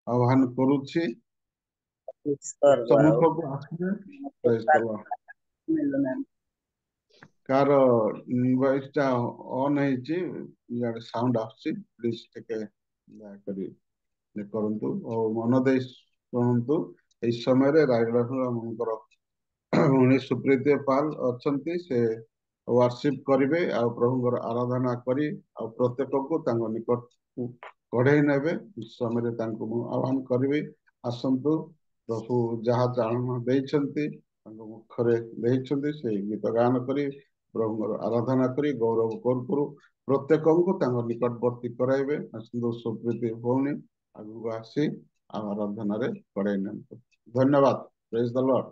ଆହ୍ୱାନ କରୁଛି ସ୍ୱର୍ଗର ସମ୍ମୁଖକୁ ଆସିବେ। ପ୍ରେଜ୍ ଦ ଲର୍ଡ। ମିଳୁନାହିଁ। କାର ଭଏସ ଟା ଅନ୍ ହେଇଛି, ଇଆଡେ ସାଉଣ୍ଡ ଆସୁଛି, ପ୍ଲିଜ ଟିକେ ଦୟାକରି ଇଏ କରନ୍ତୁ ଆଉ ମନ ଦେଇ ଶୁଣନ୍ତୁ। ଏହି ସମୟରେ ରାୟଗଡ଼ା ଆମଙ୍କର ଭଉଣୀ ସୁପ୍ରୀତି ପାଲ ଅଛନ୍ତି, ସେ ୱାର୍ସିପ କରିବେ ଆଉ ପ୍ରଭୁଙ୍କର ଆରାଧନା କରି ଆଉ ପ୍ରତ୍ୟେକକୁ ତାଙ୍କ ନିକଟକୁ କଢେଇ ନେବେ। ଏହି ସମୟରେ ତାଙ୍କୁ ମୁଁ ଆହ୍ୱାନ କରିବି, ଆସନ୍ତୁ ପ୍ରଭୁ ଯାହା ଚାଳନା ଦେଇଛନ୍ତି ତାଙ୍କ ମୁଖରେ ଦେଇଛନ୍ତି ସେଇ ଗୀତ ଗାନ କରି ପ୍ରଭୁଙ୍କର ଆରାଧନା କରି ଗୌରବ କରୁ ପ୍ରତ୍ୟେକଙ୍କୁ ତାଙ୍କ ନିକଟବର୍ତ୍ତୀ କରାଇବେ। ଆସନ୍ତୁ ସୁପ୍ରୀତି ଭଉଣୀ ଆଗକୁ ଆସି ଆଉ ଆରାଧନାରେ କଢେଇ ନିଅନ୍ତୁ। ଧନ୍ୟବାଦ। ପ୍ରେଜ୍ ଦ ଲର୍ଡ।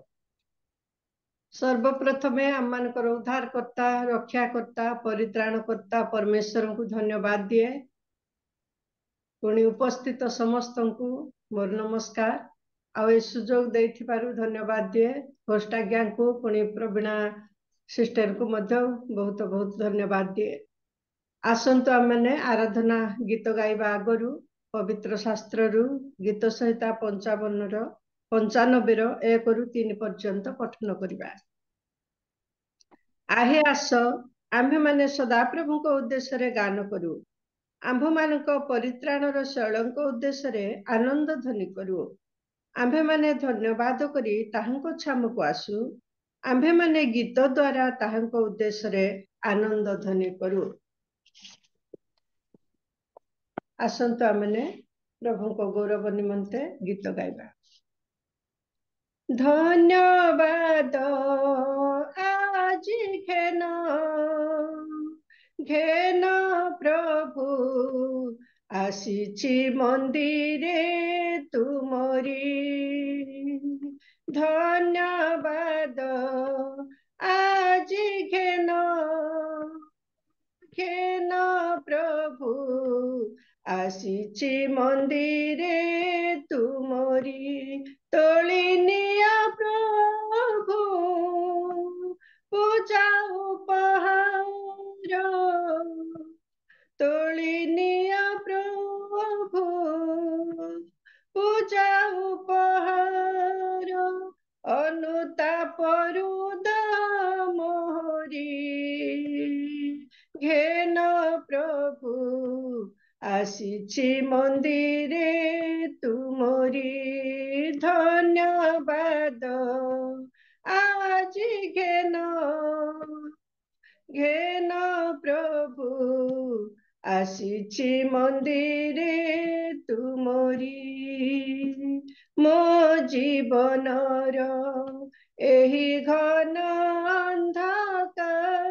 सर्वप्रथमे आमମାନଙ୍କର उद्धारकर्ता रक्षाकर्ता परित्राणकर्ता परमेश्वरଙ୍କୁ धन्यवाद दिए। पुणी उपस्थित समस्तଙ୍କୁ मोर नमस्कार। ଆଉ ଏ ସୁଯୋଗ ଦେଇଥିବାରୁ ଧନ୍ୟବାଦ ଦିଏ। ହୋଷ୍ଟ ଆଜ୍ଞାଙ୍କୁ ପୁଣି ପ୍ରବୀଣା ସିଷ୍ଟରଙ୍କୁ ମଧ୍ୟ ବହୁତ ବହୁତ ଧନ୍ୟବାଦ ଦିଏ। ଆସନ୍ତୁ ଆମମାନେ ଆରାଧନା ଗୀତ ଗାଇବା ଆଗରୁ ପବିତ୍ର ଶାସ୍ତ୍ରରୁ ଗୀତ ସଂହିତା 55ର 95ର 1ରୁ 3 ପର୍ଯ୍ୟନ୍ତ ପଠନ କରିବା। ଆହେ ଆସ ଆମ୍ଭେମାନେ ସଦାପ୍ରଭୁଙ୍କ ଉଦ୍ଦେଶ୍ୟରେ ଗାନ କରୁ, ଆମ୍ଭମାନଙ୍କ ପରିତ୍ରାଣର ଶୈଳଙ୍କ ଉଦ୍ଦେଶ୍ୟରେ ଆନନ୍ଦ ଧ୍ୱନି କରୁ। ଆମ୍ଭେମାନେ ଧନ୍ୟବାଦ କରି ତାହାଙ୍କ ଛାମକୁ ଆସୁ, ଆମ୍ଭେମାନେ ଗୀତ ଦ୍ୱାରା ତାହାଙ୍କ ଉଦ୍ଦେଶ୍ୟରେ ଆନନ୍ଦ ଧ୍ୱନି କରୁ। ଆସନ୍ତୁ ଆମମାନେ ପ୍ରଭୁଙ୍କ ଗୌରବ ନିମନ୍ତେ ଗୀତ ଗାଇବା। ଧନ୍ୟବାଦ ଆଜି ଘେନ ଘେନ ପ୍ରଭୁ ଆସିଛି ମନ୍ଦିରେ ତୁମରି। ଧନ୍ୟବାଦ ଆଜି ଘେନ ଘେନ ପ୍ରଭୁ ଆସିଛି ମନ୍ଦିରେ ତୁମରି। ତୋଳି ନିଅ ପ୍ରଭୁ ପୂଜା ଉପହାର, ତୋଳି ନିଅ ପ୍ରଭୁ ପୂଜା ଉପହାର, ଅନୁତାପରୁ ମୋହରି। ଘେନ ପ୍ରଭୁ ଆସିଛି ମନ୍ଦିରେ ତୁମରି। ଧନ୍ୟବାଦ ଆଜି ଘେନ ଘେନ ପ୍ରଭୁ ଆସିଛି ମନ୍ଦିରେ ତୁମରି। ମୋ ଜୀବନର ଏହି ଘନ ଅନ୍ଧକାରେ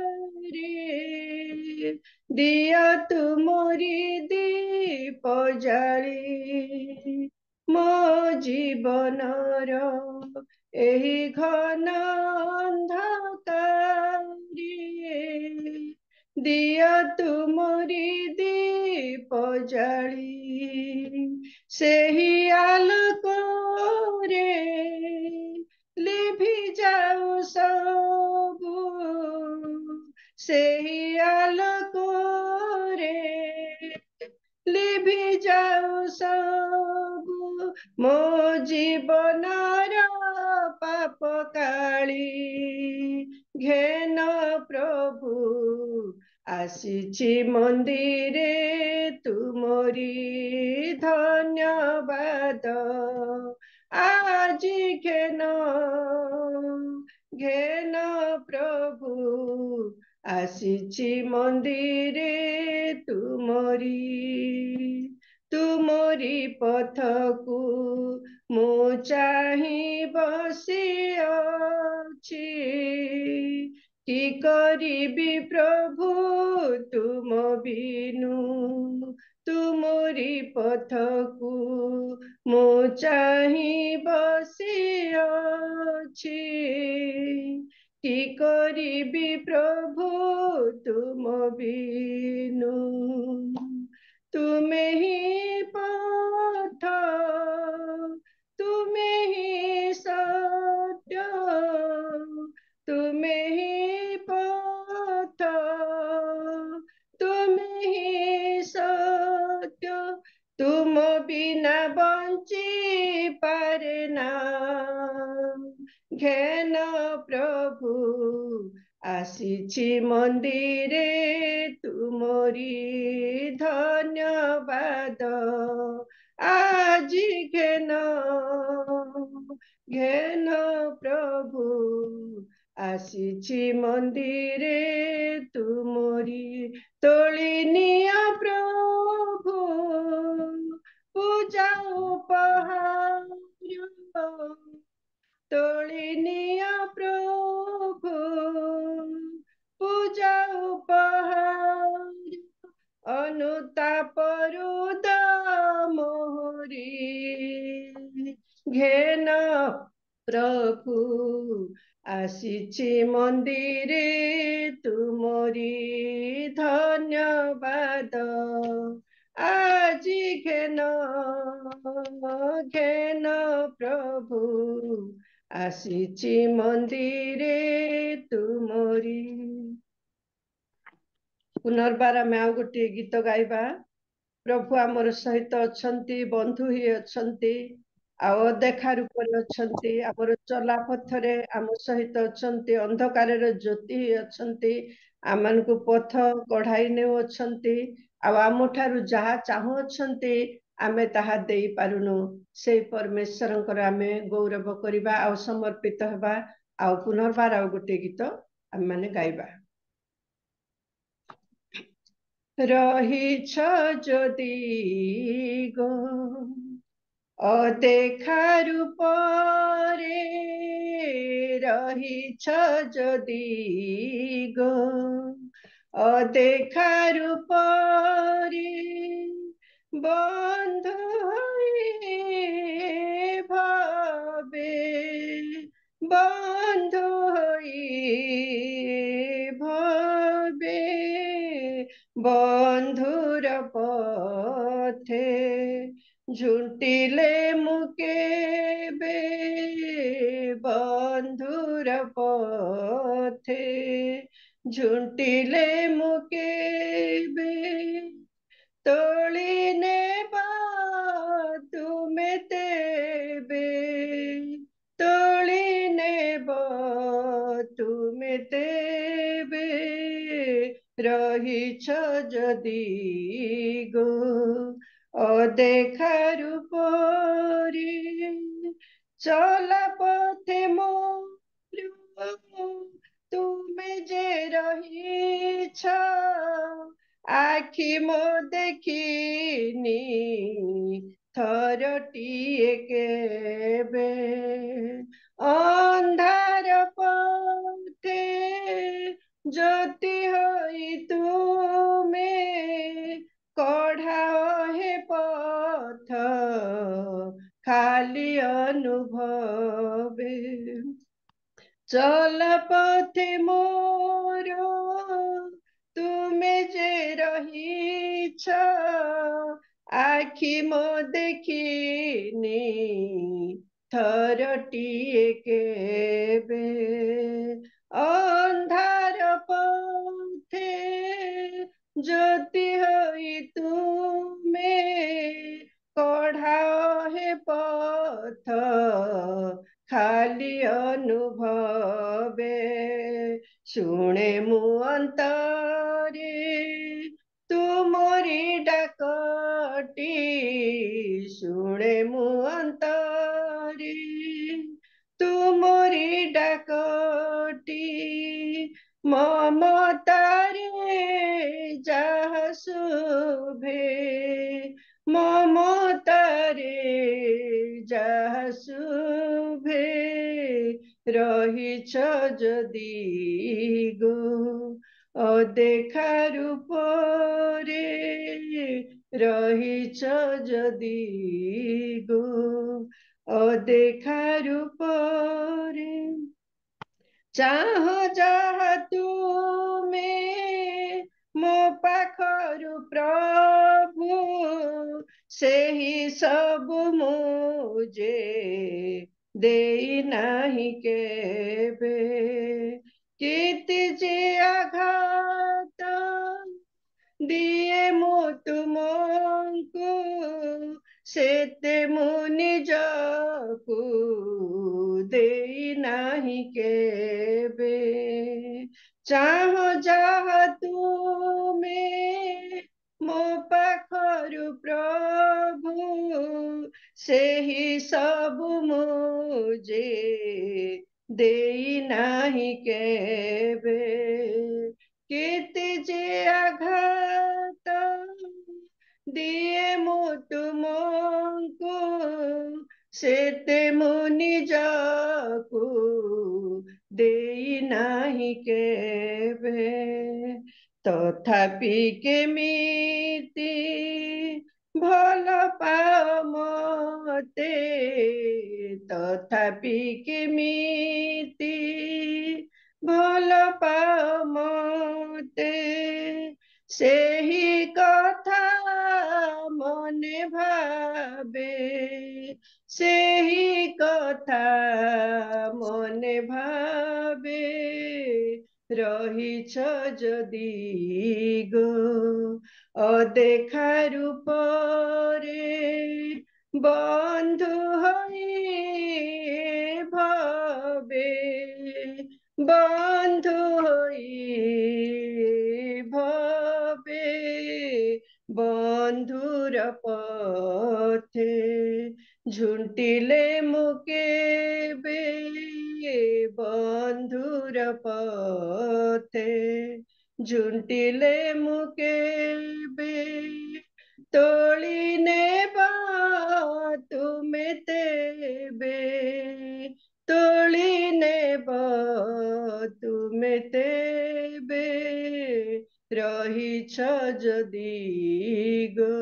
ଦିଅ ତୁମରି ଦୀପ ଜାଳି। ମୋ ଜୀବନର ଏହି ଘନ ଅନ୍ଧକାରେ ଦିଅ ତୁମରି ଦୀପ ଜାଳି। ସେହି ଆଲୋକରେ ଲିଭି ଯାଉ ସବୁ, ସେହି ଆଲୋକରେ ଲିଭି ଯାଉ ସବୁ ମୋ ଜୀବନର ପାପ କାଳି। ଘେନ ପ୍ରଭୁ ଆସିଛି ମନ୍ଦିରେ ତୁମରି। ଧନ୍ୟବାଦ ଆଜି ଘେନ ଘେନ ପ୍ରଭୁ ଆସିଛି ମନ୍ଦିରେ ତୁମରି। ତୁମରି ପଥକୁ ମୁଁ ଚାହିଁ ବସିଅଛି, କି କରିବି ପ୍ରଭୁ ତୁମ ବିନୁ। ତୁମରି ପଥକୁ ମୁଁ ଚାହିଁ ବସିଅଛି, କି କରିବି ପ୍ରଭୁ ତୁମ ବିନୁ। ତୁମେ ହିଁ ପଥ, ତୁମେ ହିଁ ସତ୍ୟ, ତୁମେ ହିଁ ପଥ, ତୁମେ ହିଁ ସତ୍ୟ। ତୁମ ବିନା ବଞ୍ଚି ପାରେ ନା। ଘେନ ପ୍ରଭୁ ଆସିଛି ମନ୍ଦିରେ ତୁମରି ଧନ୍ୟବାଦ। ଆଜି ଘେନ ପ୍ରଭୁ ଆସିଛି ମନ୍ଦିରେ ତୁମରି। ତୋଳି ନିଅ ପ୍ରଭୁ ପୂଜା ଉପହାର। ତୋଳି ନିଅ ପ୍ରଭୁ ପୂଜା ଉପହାର। ଅନୁତାପରୁ ମୋହରି। ଘେନ ପ୍ରଭୁ ଆସିଛି ମନ୍ଦିରେ ତୁମରି ଧନ୍ୟବାଦ। ଆଜି ଘେନ ପ୍ରଭୁ ଆସିଛି ମନ୍ଦିରେ ତୁମରି। ପୁନର୍ବାର ଆମେ ଆଉ ଗୋଟିଏ ଗୀତ ଗାଇବା। ପ୍ରଭୁ ଆମର ସହିତ ଅଛନ୍ତି, ବନ୍ଧୁ ହିଁ ଅଛନ୍ତି, ଆଉ ଅଦେଖା ରୂପରେ ଅଛନ୍ତି। ଆମର ଚଲା ପଥରେ ଆମ ସହିତ ଅଛନ୍ତି, ଅନ୍ଧକାରର ଜ୍ୟୋତି ହିଁ ଅଛନ୍ତି, ଆମମାନଙ୍କୁ ପଥ କଢାଇ ନେଉଅଛନ୍ତି। ଆଉ ଆମଠାରୁ ଯାହା ଚାହୁଁଅଛନ୍ତି ଆମେ ତାହା ଦେଇପାରୁନୁ। ସେଇ ପରମେଶ୍ୱରଙ୍କର ଆମେ ଗୌରବ କରିବା ଆଉ ସମର୍ପିତ ହେବା। ଆଉ ପୁନର୍ବାର ଆଉ ଗୋଟିଏ ଗୀତ ଆମେମାନେ ଗାଇବା। ରହିଛ ଯଦି ଗୋ ଅଦେଖା ରୂପରେ, ରହିଛ ଯଦି ଗୋ ଅଦେଖା ରୂପରେ, ବନ୍ଧୁ ହୋଇ ଭାବେ, ବନ୍ଧୁ ହୋଇ ଭାବେ, ବନ୍ଧୁର ପଥେ ଝୁଣ୍ଟିଲେ ମୁଁ କେବେ, ବନ୍ଧୁର ପଥେ ଝୁଣ୍ଟିଲେ ମୁଁ କେବେ, ତୋଳି ନେବା ତୁମେ ତେବେ, ତୋଳି ନେବ ତୁମେ ତେବେ, ରହିଛ ଯଦି ଗୋ ଅଦେଖା ରୂପରେ। ଚଲା ପଥେ ମୋର ତୁମେ ଯେ ରହିଛ, ଆଖି ମୋ ଦେଖିନି ଥରଟିଏ କେବେ, ଅନ୍ଧାର ପଥେ ଜ୍ୟୋତି ହୋଇ ତୁମେ କଢାଅ ହେ ପଥ ଖାଲି ଅନୁଭବେ। ଚଲା ପଥେ ମୋର ତୁମେ ଯେ ରହିଛ, ଆଖି ମୋ ଦେଖିନି ଥରଟିଏ କେବେ, ଅନ୍ଧାର ପଥେ ଜ୍ୟୋତି ହୋଇ ତୁମେ କଢାଅ ହେ ପଥ ଖାଲି ଅନୁଭବେ। ଶୁଣେ ମୁଁ ଅନ୍ତରେ ତୁମରି ଡାକଟି, ଶୁଣେ ମୁଁ ଅନ୍ତରେ ତୁମରି ଡାକଟି, ମମତାରେ ଯାହା ଶୁଭେ, ମମତାରେ ଯାହା ଶୁଭେ, ରହିଛ ଯଦି ଗୋ ଅଦେଖା ରୂପରେ, ରହିଛ ଯଦି ଗୋ ଅଦେଖା ରୂପରେ। ଚାହଁ ଯାହା ତୁମେ ମୋ ପାଖରୁ ପ୍ରଭୁ, ସେହି ସବୁ ମୁଁ ଯେ ଦେଇ ନାହିଁ କେବେ, କୀର୍ତ୍ତି ଯେ ଆଘାତ ଦିଏ ମୁଁ ତୁମକୁ, सेते मु निजकु देई नाही केबे चाह जाह तुमे मो पाखरु प्रभु सेही सबु मुझे देई नाही केबे कीर्ति जे आघात दिए मु तुमको सेते मु निजकु देई नाही केबे तथापि केमिति भल पाओ मते तथापि केमिति भल पाओ मते सेही कथा मने भावे सेही कथा मने भावे रहिछ जदि गो अदेखा रूपरे बंधु होई भवे बंधु होई भवे बंधुर पथे झुंटिले मुकेबे बंधुर पथे झुंटिले मुकेबे तोली नेबा तुमे तेबे तोली नेबा तुमे तेबे रहिछ जदि गो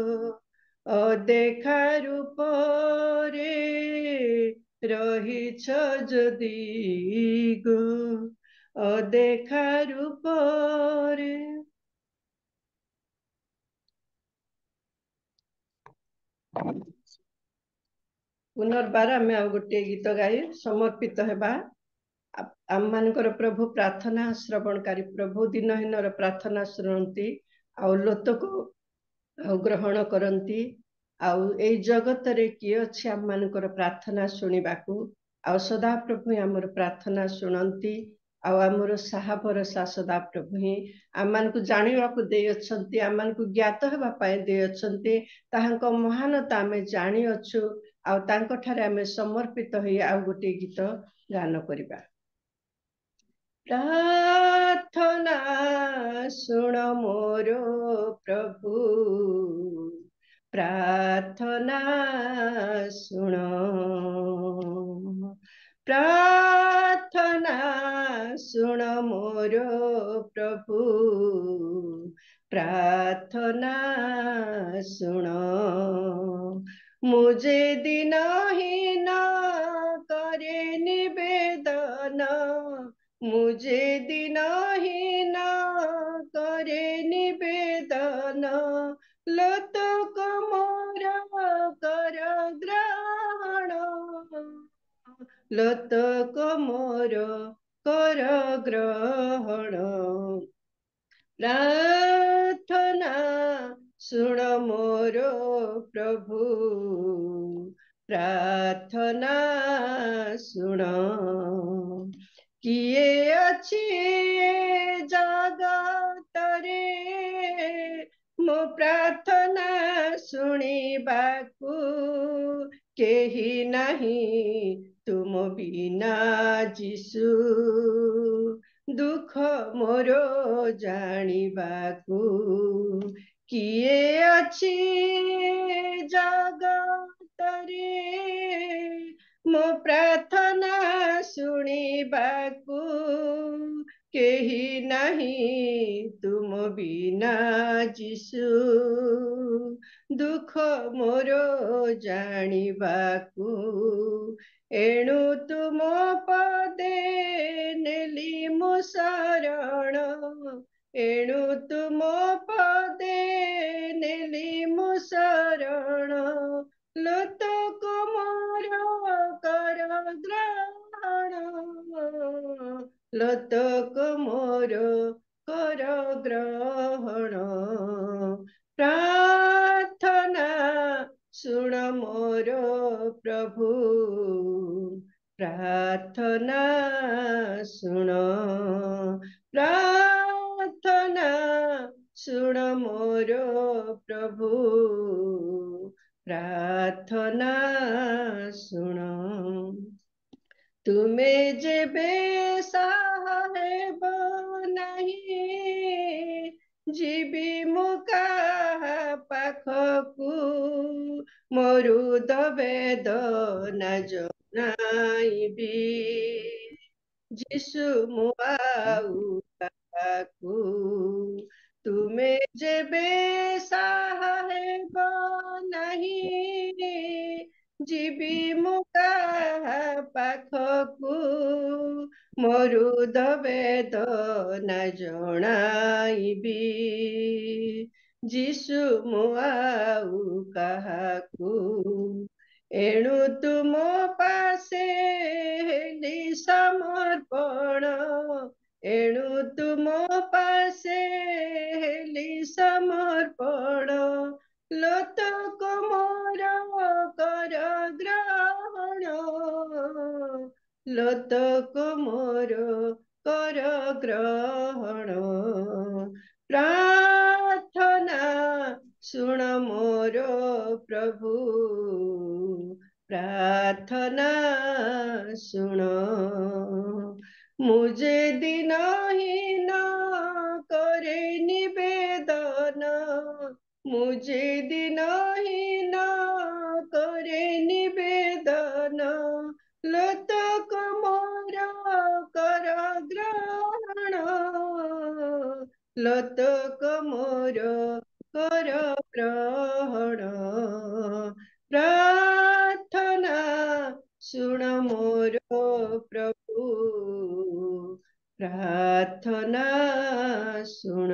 अदेखा रूपरे रहिछ जदि गो अदेखा रूपरे। पुनर्बार आम गोटे गीत गाई समर्पित हेबा आम मानकर प्रभु प्रार्थना श्रवणकारी प्रभु दिनहीनर प्रार्थना शुणती आउ लोतको ग्रहण करती आउ ए जगत रे किए अछि आम मानकर प्रार्थना शुणिबाकू आउ सदा प्रभु आमर प्रार्थना शुणती आउ आमर साहा भरोसा सदा प्रभु ही आम मानकु जानिबाकू दे अछंती आम मानकु ज्ञात हेबा पाए दे अछंती ताहांको महानता आमे जानि अछु आउ तांको ठारे आमे समर्पित होई आउ गोटे गीत गान करिबा। प्रार्थना सुन मोर प्रभु प्रार्थना सुन प्रार्थना सुन मोर प्रभु प्रार्थना सुन मुझे दिनहीन करे निवेदन मुझे दिनहीन करे निवेदन लोतक मोर कर ग्रहण लोतक मोर कर ग्रहण प्रार्थना सुन मोर प्रभु प्रार्थना सुन किए अछि जगत रे मो प्रार्थना शुणिबाकू केही नहीं तुम बिना जीशु दुख मोर जानिबाकू किए अछि जगत रे मो प्रार्थना शुणिबाकू केही नहीं तुम बिना जीशु दुख मोर जानिबाकू एणु तुम पदे नेली मो शरण एणु तुम पदे नेली मो शरण लोतक मोर कर ग्रहण लोतक मोर कर ग्रहण प्रार्थना ଶୁଣ ମୋର ପ୍ରଭୁ ପ୍ରାର୍ଥନା, ଶୁଣ ପ୍ରାର୍ଥନା, ଶୁଣ ମୋର ପ୍ରଭୁ ପ୍ରାର୍ଥନା, ଶୁଣ। ତୁମେ ଯେବେ ସାହେବ ନାହିଁ, ଯିବି ମୁଁ କାହା ପାଖକୁ, ମରୁଦ ବେଦନା ଜଣାଇବି, ଯିଶୁ ମୁଁ ଆଉ କାହାକୁ। ତୁମେ ଯେବେ ସାହେବ ନାହିଁ, ଯିବି ମୁଁ କାହା ପାଖକୁ, ମରୁଦ ବେଦନା ଜଣାଇବି, ଯିଶୁ ମୁଁ ଆଉ କାହାକୁ। ଏଣୁ ତୁମ ପାଶେ ହେଲି ସମର୍ପଣ, ଏଣୁ ତୁମ ପାଶେ ହେଲି ସମର୍ପଣ, ଲୋତକ ମୋର କର ଗ୍ରହଣ, ଲୋତକ ମୋର କର ଗ୍ରହଣ। ପ୍ରାର୍ଥନା, ଶୁଣ ମୋର ପ୍ରଭୁ ପ୍ରାର୍ଥନା, ଶୁଣ। ମୁଁ ଯେ ଦିନହୀନ କରେ ନିବେଦନ, ମୁଁ ଯେ ଦିନହୀନ କରେ ନିବେଦନ, ଲୋତକ ମୋର କର ଗ୍ରହଣ, ଲୋତକ ମୋର କର ଗ୍ରହଣ। ପ୍ରାର୍ଥନା, ଶୁଣ ମୋର ପ୍ରଭୁ ପ୍ରାର୍ଥନା, ଶୁଣ।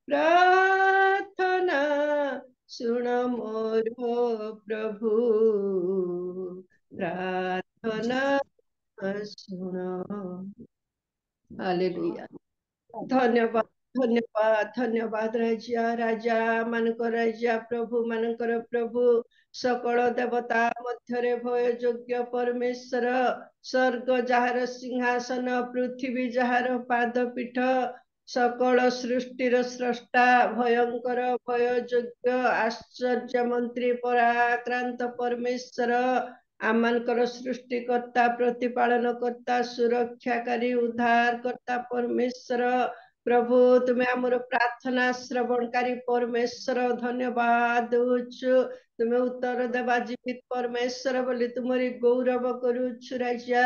ପ୍ରାର୍ଥନା, ଶୁଣ ମୋର ପ୍ରଭୁ ପ୍ରାର୍ଥନା, ଶୁଣ। ହାଲେଲୁୟା। ଧନ୍ୟବାଦ, ଧନ୍ୟବାଦ, ଧନ୍ୟବାଦ। ରାଜା, ରାଜା ମାନଙ୍କ ରାଜା, ପ୍ରଭୁ ମାନଙ୍କର ପ୍ରଭୁ, ସକଳ ଦେବତା ମଧ୍ୟରେ ଭୟ ଯୋଗ୍ୟ ପରମେଶ୍ୱର, ସ୍ୱର୍ଗ ଯାହାର ସିଂହାସନ, ପୃଥିବୀ ଯାହାର ପାଦପୀଠ, ସକଳ ସୃଷ୍ଟିର ସ୍ରଷ୍ଟା, ଭୟଙ୍କର ଭୟ ଯୋଗ୍ୟ ଆଶ୍ଚର୍ଯ୍ୟ ମନ୍ତ୍ରୀ, ପରାକ୍ରାନ୍ତ ପରମେଶ୍ୱର, ଆମମାନଙ୍କର ସୃଷ୍ଟିକର୍ତ୍ତା, ପ୍ରତିପାଳନ କର୍ତ୍ତା, ସୁରକ୍ଷାକାରୀ, ଉଦ୍ଧାର କର୍ତ୍ତା ପରମେଶ୍ୱର, ପ୍ରଭୁ ତୁମେ ଆମର ପ୍ରାର୍ଥନା ଶ୍ରବଣକାରୀ ପରମେଶ୍ୱର, ଧନ୍ୟବାଦ ଦଉଛୁ। ତୁମେ ଉତ୍ତର ଦେବା ଜୀବିତ ପରମେଶ୍ୱର ବୋଲି ତୁମରି ଗୌରବ କରୁଛୁ ରାଜା।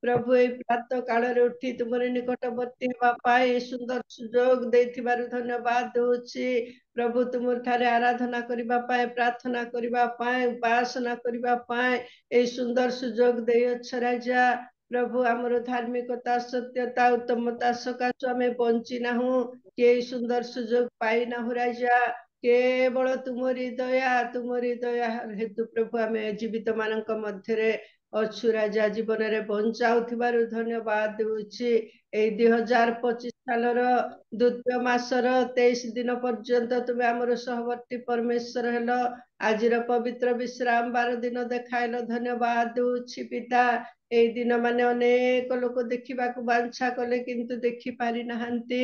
ପ୍ରଭୁ ଏଇ ପ୍ରାତ କାଳରେ ଉଠି ତୁମରି ନିକଟବର୍ତ୍ତୀ ହେବା ପାଇଁ ସୁନ୍ଦର ସୁଯୋଗ ଦେଇଥିବାରୁ ଧନ୍ୟବାଦ ଦଉଛି। ପ୍ରଭୁ ତୁମ ଠାରେ ଆରାଧନା କରିବା ପାଇଁ, ପ୍ରାର୍ଥନା କରିବା ପାଇଁ, ଉପାସନା କରିବା ପାଇଁ এই সুন্দর সুযোগ ଦେଇଅଛ ରାଜା। ପ୍ରଭୁ ଆମର ଧାର୍ମିକତା, ସତ୍ୟତା, ଉତ୍ତମତା ସକାଶୁ ଆମେ ବଞ୍ଚି ନାହୁଁ କି এই ସୁନ୍ଦର ସୁଯୋଗ ପାଇନାହୁଁ ରାଜା। କେବଳ ତୁମରି ଦୟା ହେତୁ ପ୍ରଭୁ ଆମେ ଜୀବିତ ମାନଙ୍କ ମଧ୍ୟରେ ଅଛୁ ରାଜା। ଜୀବନରେ ବଞ୍ଚାଉଥିବାରୁ ଧନ୍ୟବାଦ ଦେଉଛି। ଏଇ 2025 ସାଲର ଦ୍ୱିତୀୟ ମାସର 23 ଦିନ ପର୍ଯ୍ୟନ୍ତ ତୁମେ ଆମର ସହବର୍ତ୍ତୀ ପରମେଶ୍ୱର ହେଲ। ଆଜିର ପବିତ୍ର ବିଶ୍ରାମ ବାର ଦିନ ଦେଖାଇଲ, ଧନ୍ୟବାଦ ଦଉଛି ପିତା। এই ଦିନ ମାନେ ଅନେକ ଲୋକ ଦେଖିବାକୁ ବାଞ୍ଛା କଲେ କିନ୍ତୁ ଦେଖି ପାରି ନାହାନ୍ତି।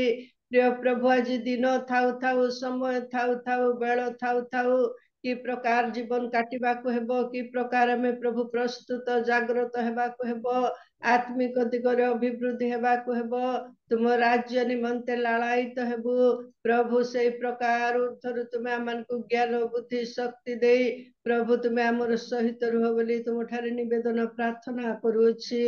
ପ୍ରିୟ ପ୍ରଭୁ, ଆଜି ଦିନ ଥାଉ ଥାଉ, ସମୟ ଥାଉ ଥାଉ, ବେଳ ଥାଉ ଥାଉ କି ପ୍ରକାର ଜୀବନ କାଟିବାକୁ ହେବ, କି ପ୍ରକାର ଆମେ ପ୍ରଭୁ ପ୍ରସ୍ତୁତ ଜାଗ୍ରତ ହେବାକୁ ହେବ, ଆତ୍ମିକ ଦିଗରେ ଅଭିବୃଦ୍ଧି ହେବାକୁ ହେବ, ତୁମ ରାଜ୍ୟ ନିମନ୍ତେ ଲାଳାୟିତ ହେବୁ। ପ୍ରଭୁ ସେଇ ପ୍ରକାର ଉର୍ଦ୍ଧରୁ ତୁମେ ଆମମାନଙ୍କୁ ଜ୍ଞାନ, ବୁଦ୍ଧି, ଶକ୍ତି ଦେଇ ପ୍ରଭୁ ତୁମେ ଆମର ସହିତ ରୁହ ବୋଲି ତୁମଠାରେ ନିବେଦନ ପ୍ରାର୍ଥନା କରୁଅଛି।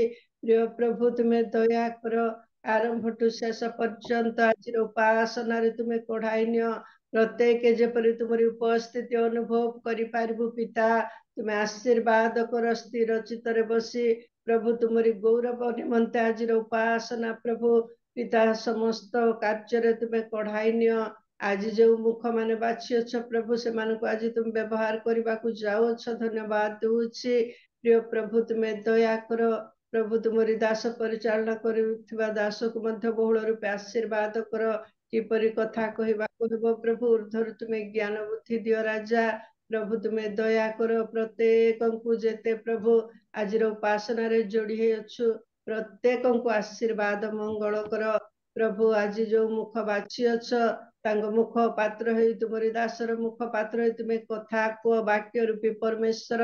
ପ୍ରିୟ ପ୍ରଭୁ, ତୁମେ ଦୟା କର। ଆରମ୍ଭଠୁ ଶେଷ ପର୍ଯ୍ୟନ୍ତ ଆଜିର ଉପାସନାରେ ତୁମେ କଢାଇ ନିଅ। ପ୍ରତ୍ୟେକ ଯେପରି ତୁମରି ଉପସ୍ଥିତି ଅନୁଭବ କରିପାରିବୁ ପିତା। ତୁମେ ଆଶୀର୍ବାଦ କର। ସ୍ଥିର ଚିତ୍ତରେ ବସି ପ୍ରଭୁ ତୁମରି ଗୌରବ ନିମନ୍ତେ ଆଜିର ଉପାସନା ପ୍ରଭୁ ପିତା ସମସ୍ତ କାର୍ଯ୍ୟରେ ତୁମେ କଢାଇ ନିଅ। ଆଜି ଯେଉଁ ମୁଖ ମାନେ ବାଛିଅଛ ପ୍ରଭୁ, ସେମାନଙ୍କୁ ଆଜି ତୁମେ ବ୍ୟବହାର କରିବାକୁ ଯାଉଅଛ, ଧନ୍ୟବାଦ ଦଉଛି। ପ୍ରିୟ ପ୍ରଭୁ, ତୁମେ ଦୟା କର। ପ୍ରଭୁ ତୁମରି ଦାସ ପରିଚାଳନା କରୁଥିବା ଦାସକୁ ମଧ୍ୟ ବହୁଳ ରୂପେ ଆଶୀର୍ବାଦ କର। କିପରି କଥା କହିବାକୁ ହେବ ପ୍ରଭୁ, ଉର୍ଦ୍ଧରୁ ତୁମେ ଜ୍ଞାନ ବୁଦ୍ଧି ଦିଅ ରାଜା। प्रभु तुमे दया कर प्रत्येक को जेते प्रभु आज उपासना रे जोड़ी है अच्छु प्रत्येक को आशीर्वाद मंगल कर प्रभु आज जो मुख बाछी अछ तांग मुख पात्र है तुमरी दासर मुख पात्र है तुमे कथा को वाक्य रूपी परमेश्वर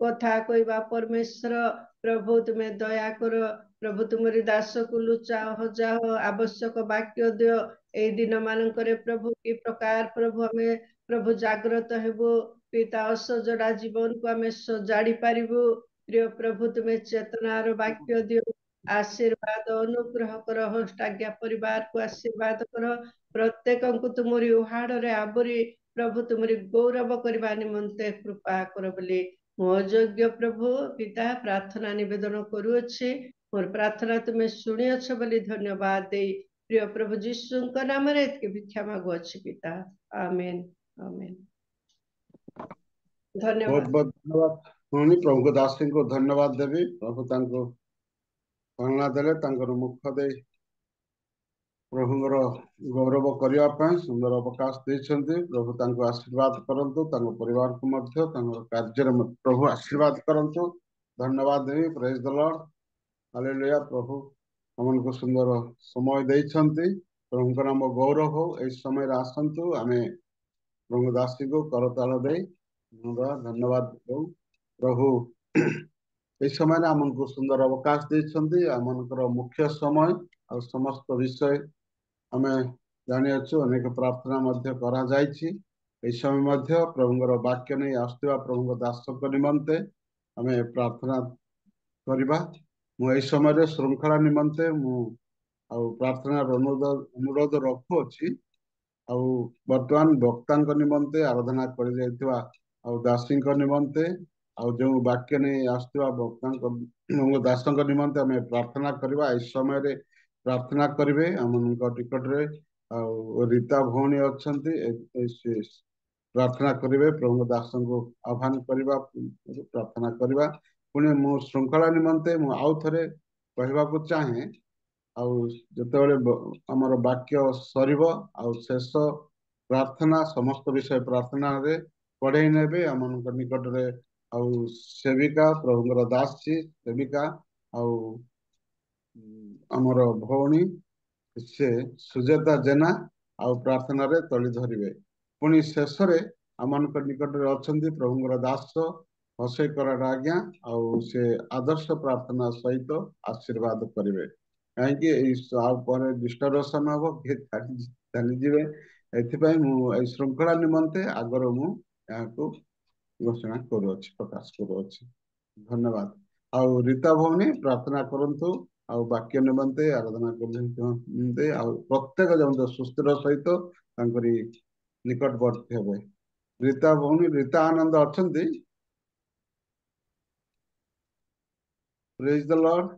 कथा कहवा परमेश्वर प्रभु तुमे दया कर प्रभु तुमरी दास को लुचाओ हजाओ आवश्यक वाक्य दियो ए दिन मानकर प्रभु कि प्रकार प्रभु हमें प्रभु जागृत हेबु पिता असजड़ा जीवन को आम सजाड़ी पारिबु प्रिय प्रभु तुम्हें चेतनार वाक्य दियो आशीर्वाद अनुग्रह कर हष्टाज्ञा परिवार को आशीर्वाद कर प्रत्येक को तुमरी उहाड़े आवरी प्रभु तुमरी गौरव करने निमंते कृपा कर बोली मो योग्य प्रभु पिता प्रार्थना निवेदन करुअछि मोर प्रार्थना तुम्हें शुणिअछ बोली धन्यवाद दे प्रिय प्रभु जीशु नाम रे भिक्षा मागुअछि पिता आमेन आमेन बहुत धन्यवाद बहुत धन्यवाद भौणी प्रभु को दास को धन्यवाद देवी प्रभु तांको प्रेरणा देले तांकर मुख दे प्रभुଙ୍କର गौरव करिया ପାଇଁ सुंदर अवकाश ଦେଇଛନ୍ତି प्रभु तांको आशीर्वाद करंतु तांको परिवार को मध्य तांको कार्य में प्रभु आशीर्वाद करंतु धन्यवाद देवी प्रेज द लॉर्ड हालेलुया प्रभु हमन को सुंदर समय ଦେଇଛନ୍ତି प्रभु नाम गौरव हो ए समय आसंतु आमे प्रभु दासी को करताल दे धन्यवाद दो प्रभु ए समय आमको सुंदर अवकाश ଦେଇଛନ୍ତି आमनकर मुख्य समय और समस्त विषय आमे जानी अच्छु अनेक प्रार्थना मध्य करा जायछि ए समय मध्य प्रभुଙ୍କର वाक्य नहीं आसुवा प्रभुଙ୍କ दासक निमंते आमे प्रार्थना करिबा मु ए समय श्रृंखला निमंते मु आ प्रार्थना अनुरोध रखु अछि आ वर्तमान वक्ता निमंते आराधना कर जायतिवा आ दासी निमंते आ जो वाक्य नहीं आसुवा वक्ता दासक निमंते आमे प्रार्थना करिबा ए समय प्रार्थना करिवे हमनक टिकट रे आ रीता भौणी अछंती प्रार्थना करिवे प्रभु दासन को आह्वान करिबा प्रार्थना करिबा पुणे मु श्रृंखला निमंते मु आउ थरे कहबा को चाहे आ जतेबेले हमर वाक्य सरीबो आ शेष प्रार्थना समस्त विषय प्रार्थना रे पढ़े नेबे हमनक निकट रे आ सेविका प्रभुଙ୍କର दासी सेविका आ हमर भौणी से सुजाता जेना आ प्रार्थना रे तली धरिवे पुणी शेष रे हमनक निकट रे अछंती प्रभुଙ୍କର दास हसई करार आज्ञा आ से आदर्श प्रार्थना सहित आशीर्वाद करिवे कहीं डिस्टर्बेशन हम चली जीवे एथिपाई मु ए श्रृंखला निमंते आगर मु याको घोषणा करूअछि प्रकाश करूअछि धन्यवाद आ रीता भौणी प्रार्थना करंतु आ वाक्य निमंते आराधना करते आ प्रत्येक जन सुस्थिर सहित तांकरी निकटवर्ती हेबे रीता भौणी रीता आनंद अछंती प्रेज द लॉर्ड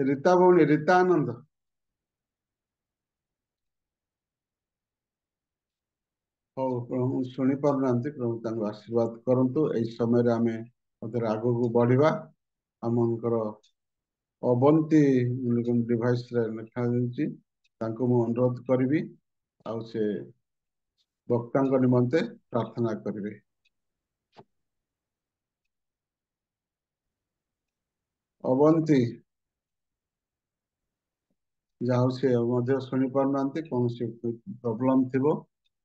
रीता भौणी रीता आनंद हो प्रभु शुणी पारना प्रभु आशीर्वाद करंतु ए समय आमे आगू को बढ़िबा आमनकर अवंती डिवाइस रे लिखा जायछि तांको मु अनुरोध करिवि आ से वक्ता निमंते प्रार्थना करिवे अवंती जाऊ से मध्य शुणी पारना कौन से प्रॉब्लम थिबो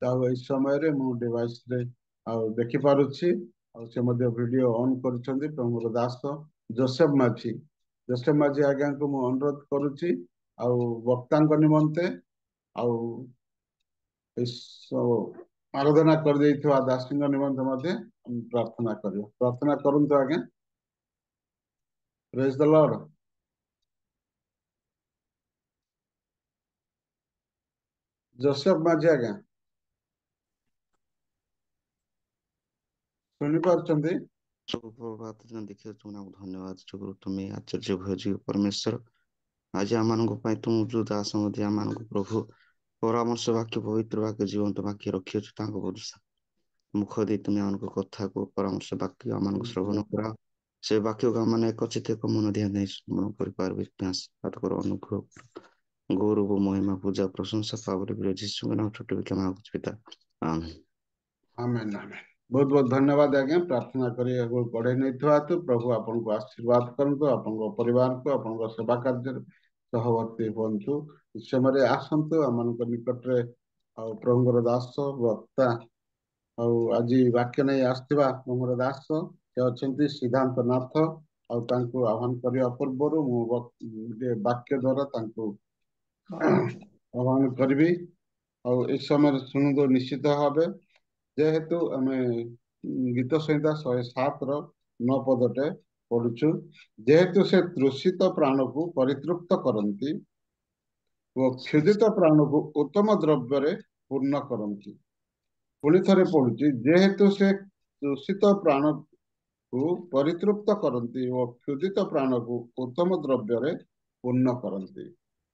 ताऊ ए समय रे मु डिवाइस रे आ देखि पारुछि आ से मध्य वीडियो ऑन करछन्ती प्रभु दास जोसेफ माझी आज्ञा को मु अनुरोध करुछि आ वक्ता निमंते आ आराधना कर देइथवा दासी निमंते मध्य प्रार्थना करियो प्रार्थना करंतु आज्ञा praise the Lord Joseph Majhi आज्ञा शुणी पारुछन्ती सुप्रभात दिन देखिए तुमको धन्यवाद जो तुम्हें आश्चर्य भोजी परमेश्वर आज आम तुम जो दास आम प्रभु परामर्श वाक्य पवित्र वाक्य जीवंत वाक्य रखी मुख दे तुम्हें आम कथा को परामर्श वाक्य आम श्रवण करा ସେ ବାକ୍ୟକୁ ଆମମାନେ ଏକଚିତ ଏକ ମନ ଧ୍ୟାନ ଦେଇ ଶ୍ରବଣ କରିପାରିବେ। ତାଙ୍କର ଅନୁଗ୍ରହ ଗୌରବ ମହିମା ପୂଜା ପ୍ରଶଂସା ପାବରେ ପ୍ରିୟ ଯୀଶୁଙ୍କ ନାମ ଛୋଟ ପିଲା ମାଗୁଛି ପିତା ଆମେନ୍। ଆମେନ୍ ଆମେନ୍। ବହୁତ ବହୁତ ଧନ୍ୟବାଦ ଆଜ୍ଞା। ପ୍ରାର୍ଥନା କରି ଆଗକୁ ବଢେଇ ନେଇଥିବା ହେତୁ ପ୍ରଭୁ ଆପଣଙ୍କୁ ଆଶୀର୍ବାଦ କରନ୍ତୁ, ଆପଣଙ୍କ ପରିବାରକୁ, ଆପଣଙ୍କ ସେବା କାର୍ଯ୍ୟରେ ସହବର୍ତ୍ତୀ ହୁଅନ୍ତୁ। ଏ ସମୟରେ ଆସନ୍ତୁ ଆମମାନଙ୍କ ନିକଟରେ ଆଉ ପ୍ରଭୁଙ୍କର ଦାସ ବକ୍ତା ଆଉ ଆଜି ବାକ୍ୟ ନେଇ ଆସିଥିବା ପ୍ରଭୁଙ୍କର ଦାସ ସେ ଅଛନ୍ତି ସିଦ୍ଧାନ୍ତ ନାଥ। ଆଉ ତାଙ୍କୁ ଆହ୍ୱାନ କରିବା ପୂର୍ବରୁ ମୁଁ ଗୋଟିଏ ବାକ୍ୟ ଦ୍ୱାରା ତାଙ୍କୁ ଆହ୍ୱାନ କରିବି। ଆଉ ଏ ସମୟରେ ଶୁଣନ୍ତୁ ନିଶ୍ଚିତ ଭାବେ, ଯେହେତୁ ଆମେ ଗୀତ ସଂହିତା 107ର 9 ପଦଟେ ପଢୁଛୁ, ଯେହେତୁ ସେ ତୃଷିତ ପ୍ରାଣକୁ ପରିତୃପ୍ତ କରନ୍ତି ଓ କ୍ଷୁଧିତ ପ୍ରାଣକୁ ଉତ୍ତମ ଦ୍ରବ୍ୟରେ ପୂର୍ଣ୍ଣ କରନ୍ତି। ପୁଣି ଥରେ ପଢୁଛି, ଯେହେତୁ ସେ ତୃଷିତ ପ୍ରାଣକୁ ପରିତୃପ୍ତ କରନ୍ତି ଓ କ୍ଷୁଧିତ ପ୍ରାଣକୁ ଉତ୍ତମ ଦ୍ରବ୍ୟରେ ପୂର୍ଣ୍ଣ କରନ୍ତି।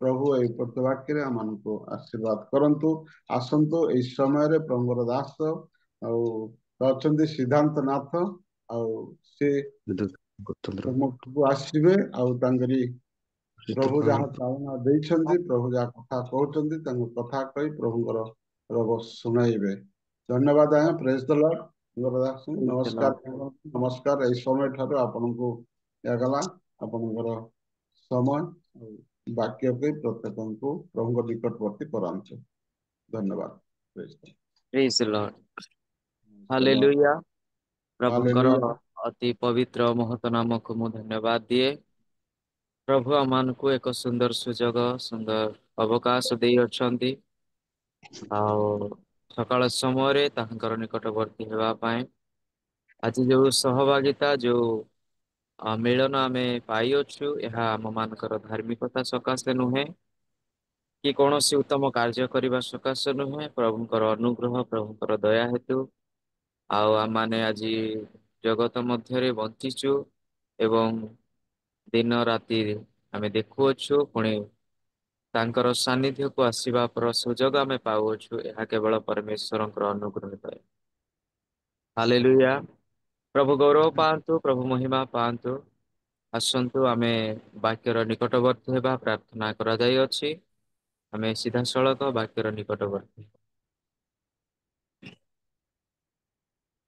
ପ୍ରଭୁ ଏହି ପଦ ବାକ୍ୟରେ ଆମମାନଙ୍କୁ ଆଶୀର୍ବାଦ କରନ୍ତୁ। ଆସନ୍ତୁ ଏହି ସମୟରେ ପ୍ରଭୁଙ୍କର ଦାସ ଆଉ ଅଛନ୍ତି ସିଦ୍ଧାନ୍ତ ନାଥ, ଆଉ ସେ ସମ୍ମୁଖକୁ ଆସିବେ ଆଉ ତାଙ୍କରି ପ୍ରଭୁ ଯାହା ଚାଳନା ଦେଇଛନ୍ତି, ପ୍ରଭୁ ଯାହା କଥା କହୁଛନ୍ତି, ତାଙ୍କୁ କଥା କହି ପ୍ରଭୁଙ୍କର ରବ ଶୁଣାଇବେ। ଧନ୍ୟବାଦ ଆଜ୍ଞା। ପ୍ରେଜ୍ ଦ ଲର୍ଡ। ନମସ୍କାର ନମସ୍କାର। ଏହି ସମୟ ଠାରୁ ଆପଣଙ୍କୁ ଦିଆଗଲା ଆପଣଙ୍କର ସମୟ। ବାକ୍ୟ ପାଇଁ ପ୍ରତ୍ୟେକଙ୍କୁ ପ୍ରଭୁଙ୍କ ନିକଟବର୍ତ୍ତୀ କରାନ୍ତୁ। ଧନ୍ୟବାଦ। ପ୍ରେଜ୍ ଦ ପ୍ରେଜ୍ ଦ ଲର୍ଡ। ଲର୍ଡ। ହାଲେଲୁୟା। ପ୍ରଭୁଙ୍କର ହାଲେଲୁୟା। ଅତି ପବିତ୍ର ମହତ ନାମକୁ ମୁଁ ଧନ୍ୟବାଦ ଦିଏ। ପ୍ରଭୁ ଆମମାନଙ୍କୁ ଏକ ସୁନ୍ଦର ସୁଯୋଗ, ସୁନ୍ଦର ଅବକାଶ ଦେଇଅଛନ୍ତି। ଆଉ ସକାଳ ସମୟରେ ତାଙ୍କର ନିକଟବର୍ତ୍ତୀ ହେବା ପାଇଁ ଆଜି ଯୋଉ ସହଭାଗିତା, ଯୋଉ ମିଳନ ଆମେ ପାଇଅଛୁ, ଏହା ଆମ ମାନଙ୍କର ଧାର୍ମିକତା ସକାଶେ ନୁହେଁ କି କୌଣସି ଉତ୍ତମ କାର୍ଯ୍ୟ କରିବା ସକାଶେ ନୁହେଁ, ପ୍ରଭୁଙ୍କର ଅନୁଗ୍ରହ, ପ୍ରଭୁଙ୍କର ଦୟା ହେତୁ ଆଉ ଆମମାନେ ଆଜି ଜଗତ ମଧ୍ୟରେ ବଞ୍ଚିଛୁ ଏବଂ ଦିନ ରାତି ଆମେ ଦେଖୁଅଛୁ। ପୁଣି ତାଙ୍କର ସାନ୍ନିଧ୍ୟକୁ ଆସିବା ପର ସୁଯୋଗ ଆମେ ପାଉଅଛୁ। ଏହା କେବଳ ପରମେଶ୍ୱରଙ୍କର ଅନୁଗ୍ରହ ଥାଏ। ହାଲେଲୁୟା। ପ୍ରଭୁ ଗୌରବ ପାଆନ୍ତୁ, ପ୍ରଭୁ ମହିମା ପାଆନ୍ତୁ। ଆସନ୍ତୁ ଆମେ ବାକ୍ୟର ନିକଟବର୍ତ୍ତୀ ହେବା। ପ୍ରାର୍ଥନା କରାଯାଇଅଛି। ଆମେ ସିଧାସଳଖ ବାକ୍ୟର ନିକଟବର୍ତ୍ତୀ।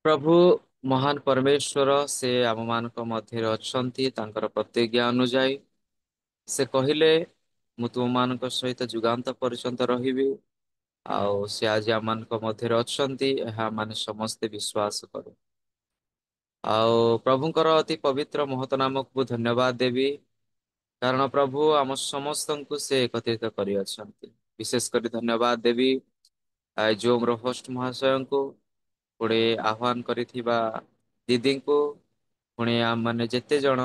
ପ୍ରଭୁ ମହାନ ପରମେଶ୍ୱର, ସେ ଆମମାନଙ୍କ ମଧ୍ୟରେ ଅଛନ୍ତି। ତାଙ୍କର ପ୍ରତିଜ୍ଞା ଅନୁଯାୟୀ ସେ କହିଲେ, ମୁଁ ତୁମମାନଙ୍କ ସହିତ ଯୁଗାନ୍ତ ପର୍ଯ୍ୟନ୍ତ ରହିବି। ଆଉ ସେ ଆଜି ଆମମାନଙ୍କ ମଧ୍ୟରେ ଅଛନ୍ତି, ଏହା ମାନେ ସମସ୍ତେ ବିଶ୍ୱାସ କରୁ। ଆଉ ପ୍ରଭୁଙ୍କର ଅତି ପବିତ୍ର ମହତ ନାମକୁ ଧନ୍ୟବାଦ ଦେବି, କାରଣ ପ୍ରଭୁ ଆମ ସମସ୍ତଙ୍କୁ ସେ ଏକତ୍ରିତ କରିଅଛନ୍ତି। ବିଶେଷ କରି ଧନ୍ୟବାଦ ଦେବି ଜୋମ୍ର ହୋଷ୍ଟ ମହାଶୟଙ୍କୁ, ପୁଣି ଆହ୍ୱାନ କରିଥିବା ଦିଦିଙ୍କୁ, ପୁଣି ଆମମାନେ ଯେତେ ଜଣ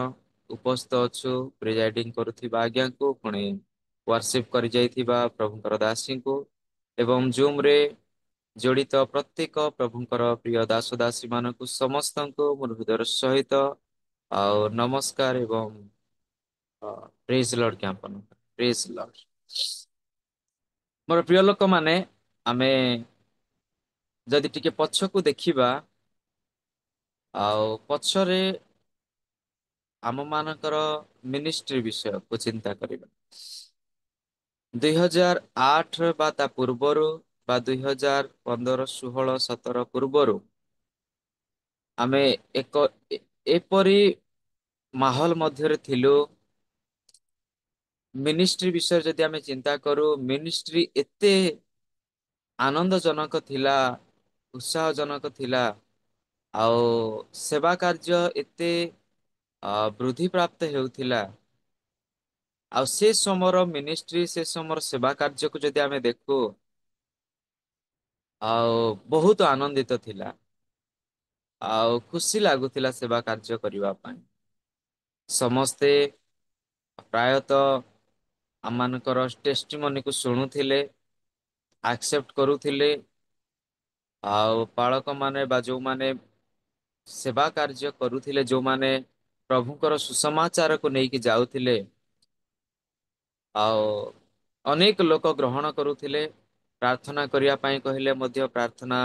ଉପସ୍ଥିତ ଅଛୁ, ପ୍ରିଜାଇଡିଂ କରୁଥିବା ଆଜ୍ଞାଙ୍କୁ, ପୁଣି ୱାର୍ସିପ କରି ଯାଇଥିବା ପ୍ରଭୁଙ୍କର ଦାସୀଙ୍କୁ ଏବଂ ଜୁମ୍ରେ ଜଡ଼ିତ ପ୍ରତ୍ୟେକ ପ୍ରଭୁଙ୍କର ପ୍ରିୟ ଦାସ ଦାସୀ ମାନଙ୍କୁ ସମସ୍ତଙ୍କୁ ମୋର ହୃଦୟର ସହିତ ଆଉ ନମସ୍କାର ଏବଂ ପ୍ରେଜ୍ ଦ ଲର୍ଡ ଜ୍ଞାପନ। ପ୍ରେଜ୍ ଦ ଲର୍ଡ। ମୋର ପ୍ରିୟ ଲୋକମାନେ, ଆମେ ଯଦି ଟିକେ ପଛକୁ ଦେଖିବା, ଆଉ ପଛରେ ଆମ ମାନଙ୍କର ମିନିଷ୍ଟ୍ରି ବିଷୟକୁ ଚିନ୍ତା କରିବା। 2008 ବା ତା ପୂର୍ବରୁ ବା 2015, 16, 17 ପୂର୍ବରୁ ଆମେ ଏପରି ମାହୋଲ ମଧ୍ୟରେ ଥିଲୁ। ମିନିଷ୍ଟ୍ରି ବିଷୟରେ ଯଦି ଆମେ ଚିନ୍ତା କରୁ, ମିନିଷ୍ଟ୍ରି ଏତେ ଆନନ୍ଦଜନକ ଥିଲା, ଉତ୍ସାହଜନକ ଥିଲା, ଆଉ ସେବା କାର୍ଯ୍ୟ ଏତେ ବୃଦ୍ଧି ପ୍ରାପ୍ତ ହେଉଥିଲା। ଆଉ ସେ ସମୟର ମିନିଷ୍ଟ୍ରି, ସେ ସମୟର ସେବା କାର୍ଯ୍ୟକୁ ଯଦି ଆମେ ଦେଖୁ, ଆଉ ବହୁତ ଆନନ୍ଦିତ ଥିଲା। ଆଉ ଖୁସି ଲାଗୁଥିଲା ସେବା କାର୍ଯ୍ୟ କରିବା ପାଇଁ। ସମସ୍ତେ ପ୍ରାୟତଃ ଆମମାନଙ୍କର ଟେଷ୍ଟିମନିକୁ ଶୁଣୁଥିଲେ, ଆକ୍ସେପ୍ଟ କରୁଥିଲେ। ଆଉ ପାଳକମାନେ ବା ଯୋଉମାନେ ସେବା କାର୍ଯ୍ୟ କରୁଥିଲେ, ଯୋଉମାନେ ପ୍ରଭୁଙ୍କର ସୁସମାଚାରକୁ ନେଇକି ଯାଉଥିଲେ, ଆଉ ଅନେକ ଲୋକ ଗ୍ରହଣ କରୁଥିଲେ। ପ୍ରାର୍ଥନା କରିବା ପାଇଁ କହିଲେ ମଧ୍ୟ ପ୍ରାର୍ଥନା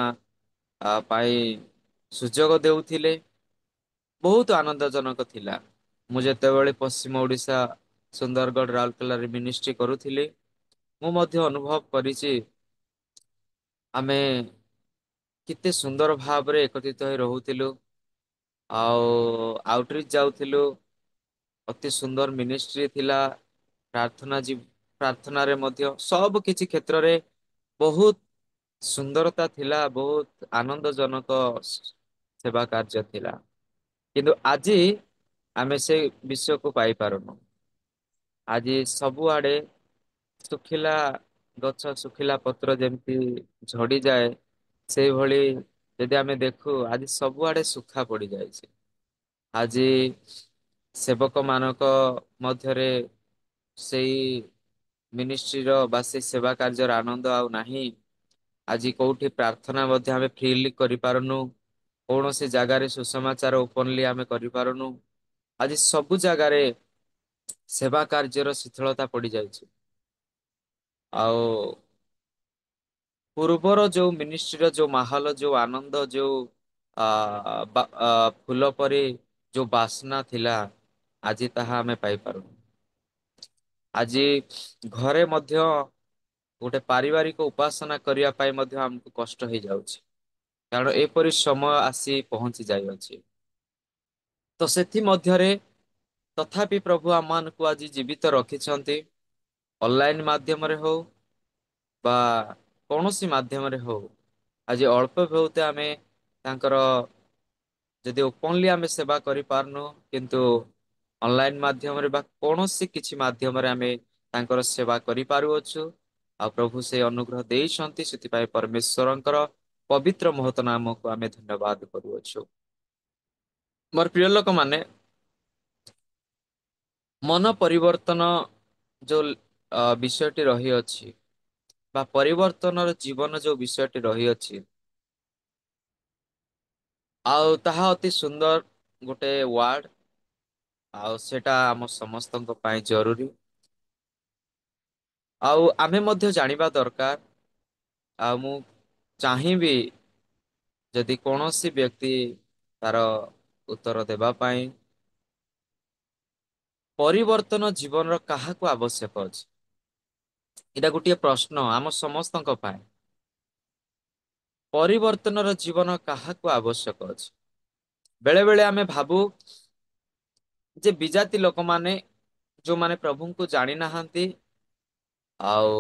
ପାଇଁ ସୁଯୋଗ ଦେଉଥିଲେ। ବହୁତ ଆନନ୍ଦଜନକ ଥିଲା। ମୁଁ ଯେତେବେଳେ ପଶ୍ଚିମ ଓଡ଼ିଶା ସୁନ୍ଦରଗଡ଼ ରାଉରକେଲାରେ ମିନିଷ୍ଟ୍ରି କରୁଥିଲି, ମୁଁ ମଧ୍ୟ ଅନୁଭବ କରିଛି ଆମେ କେତେ ସୁନ୍ଦର ଭାବରେ ଏକତ୍ରିତ ହୋଇ ରହୁଥିଲୁ। ଆଉ ଆଉଟରିଚ୍ ଯାଉଥିଲୁ, ଅତି ସୁନ୍ଦର ମିନିଷ୍ଟ୍ରି ଥିଲା। ପ୍ରାର୍ଥନାରେ ମଧ୍ୟ ସବୁ କିଛି କ୍ଷେତ୍ରରେ ବହୁତ ସୁନ୍ଦରତା ଥିଲା, ବହୁତ ଆନନ୍ଦଜନକ ସେବା କାର୍ଯ୍ୟ ଥିଲା। କିନ୍ତୁ ଆଜି ଆମେ ସେ ବିଷୟକୁ ପାଇପାରୁନୁ। ଆଜି ସବୁଆଡେ ଶୁଖିଲା ଗଛ, ଶୁଖିଲା ପତ୍ର ଯେମିତି ଝଡିଯାଏ, ସେଇଭଳି ଯଦି ଆମେ ଦେଖୁ ଆଜି ସବୁଆଡେ ଶୁଖା ପଡି ଯାଇଛି। ଆଜି ସେବକ ମାନଙ୍କ ମଧ୍ୟରେ ସେଇ ମିନିଷ୍ଟ୍ରିର ବା ସେ ସେବା କାର୍ଯ୍ୟର ଆନନ୍ଦ ଆଉ ନାହିଁ। ଆଜି କୋଉଠି ପ୍ରାର୍ଥନା ମଧ୍ୟ ଆମେ ଫ୍ରିଲି କରିପାରୁନୁ। କୌଣସି ଜାଗାରେ ସୁସମାଚାର ଓପନଲି ଆମେ କରିପାରୁନୁ। ଆଜି ସବୁ ଜାଗାରେ ସେବା କାର୍ଯ୍ୟର ଶିଥିଳତା ପଡିଯାଇଛି। ଆଉ ପୂର୍ବର ଯୋଉ ମିନିଷ୍ଟ୍ରିର ଯୋଉ ମାହଲ, ଯୋଉ ଆନନ୍ଦ, ଯୋଉ ଫୁଲ ପରି ଯୋଉ ବାସ୍ନା ଥିଲା, ଆଜି ତାହା ଆମେ ପାଇପାରୁନୁ। ଆଜି ଘରେ ମଧ୍ୟ ଗୋଟେ ପାରିବାରିକ ଉପାସନା କରିବା ପାଇଁ ମଧ୍ୟ ଆମକୁ କଷ୍ଟ ହେଇଯାଉଛି, କାରଣ ଏପରି ସମୟ ଆସି ପହଞ୍ଚି ଯାଇଅଛି। ତ ସେଥିମଧ୍ୟରେ ତଥାପି ପ୍ରଭୁ ଆମମାନଙ୍କୁ ଆଜି ଜୀବିତ ରଖିଛନ୍ତି। ଅନଲାଇନ ମାଧ୍ୟମରେ ହଉ ବା କୌଣସି ମାଧ୍ୟମରେ ହଉ, ଆଜି ଅଳ୍ପ ବହୁତ ଆମେ ତାଙ୍କର ଯଦି ଓପନଲି ଆମେ ସେବା କରିପାରୁନୁ, କିନ୍ତୁ ଅନଲାଇନ ମାଧ୍ୟମରେ ବା କୌଣସି କିଛି ମାଧ୍ୟମରେ ଆମେ ତାଙ୍କର ସେବା କରିପାରୁଅଛୁ। ଆଉ ପ୍ରଭୁ ସେ ଅନୁଗ୍ରହ ଦେଇଛନ୍ତି, ସେଥିପାଇଁ ପରମେଶ୍ୱରଙ୍କର ପବିତ୍ର ମହତ ନାମକୁ ଆମେ ଧନ୍ୟବାଦ କରୁଅଛୁ। ମୋର ପ୍ରିୟ ଲୋକମାନେ, ମନ ପରିବର୍ତ୍ତନ ଯୋଉ ବିଷୟଟି ରହିଅଛି ବା ପରିବର୍ତ୍ତନର ଜୀବନ ଯୋଉ ବିଷୟଟି ରହିଅଛି, ଆଉ ତାହା ଅତି ସୁନ୍ଦର ଗୋଟେ ୱାର୍ଡ, ଆଉ ସେଟା ଆମ ସମସ୍ତଙ୍କ ପାଇଁ ଜରୁରୀ। ଆଉ ଆମେ ମଧ୍ୟ ଜାଣିବା ଦରକାର। ଆଉ ମୁଁ ଚାହିଁବି, ଯଦି କୌଣସି ବ୍ୟକ୍ତି ତାର ଉତ୍ତର ଦେବା ପାଇଁ, ପରିବର୍ତ୍ତନ ଜୀବନର କାହାକୁ ଆବଶ୍ୟକ ଅଛି? ଏଇଟା ଗୋଟିଏ ପ୍ରଶ୍ନ ଆମ ସମସ୍ତଙ୍କ ପାଇଁ। ପରିବର୍ତ୍ତନର ଜୀବନ କାହାକୁ ଆବଶ୍ୟକ ଅଛି? ବେଳେ ବେଳେ ଆମେ ଭାବୁ ଯେ ବିଜାତି ଲୋକମାନେ, ଯୋଉମାନେ ପ୍ରଭୁଙ୍କୁ ଜାଣି ନାହାନ୍ତି, ଆଉ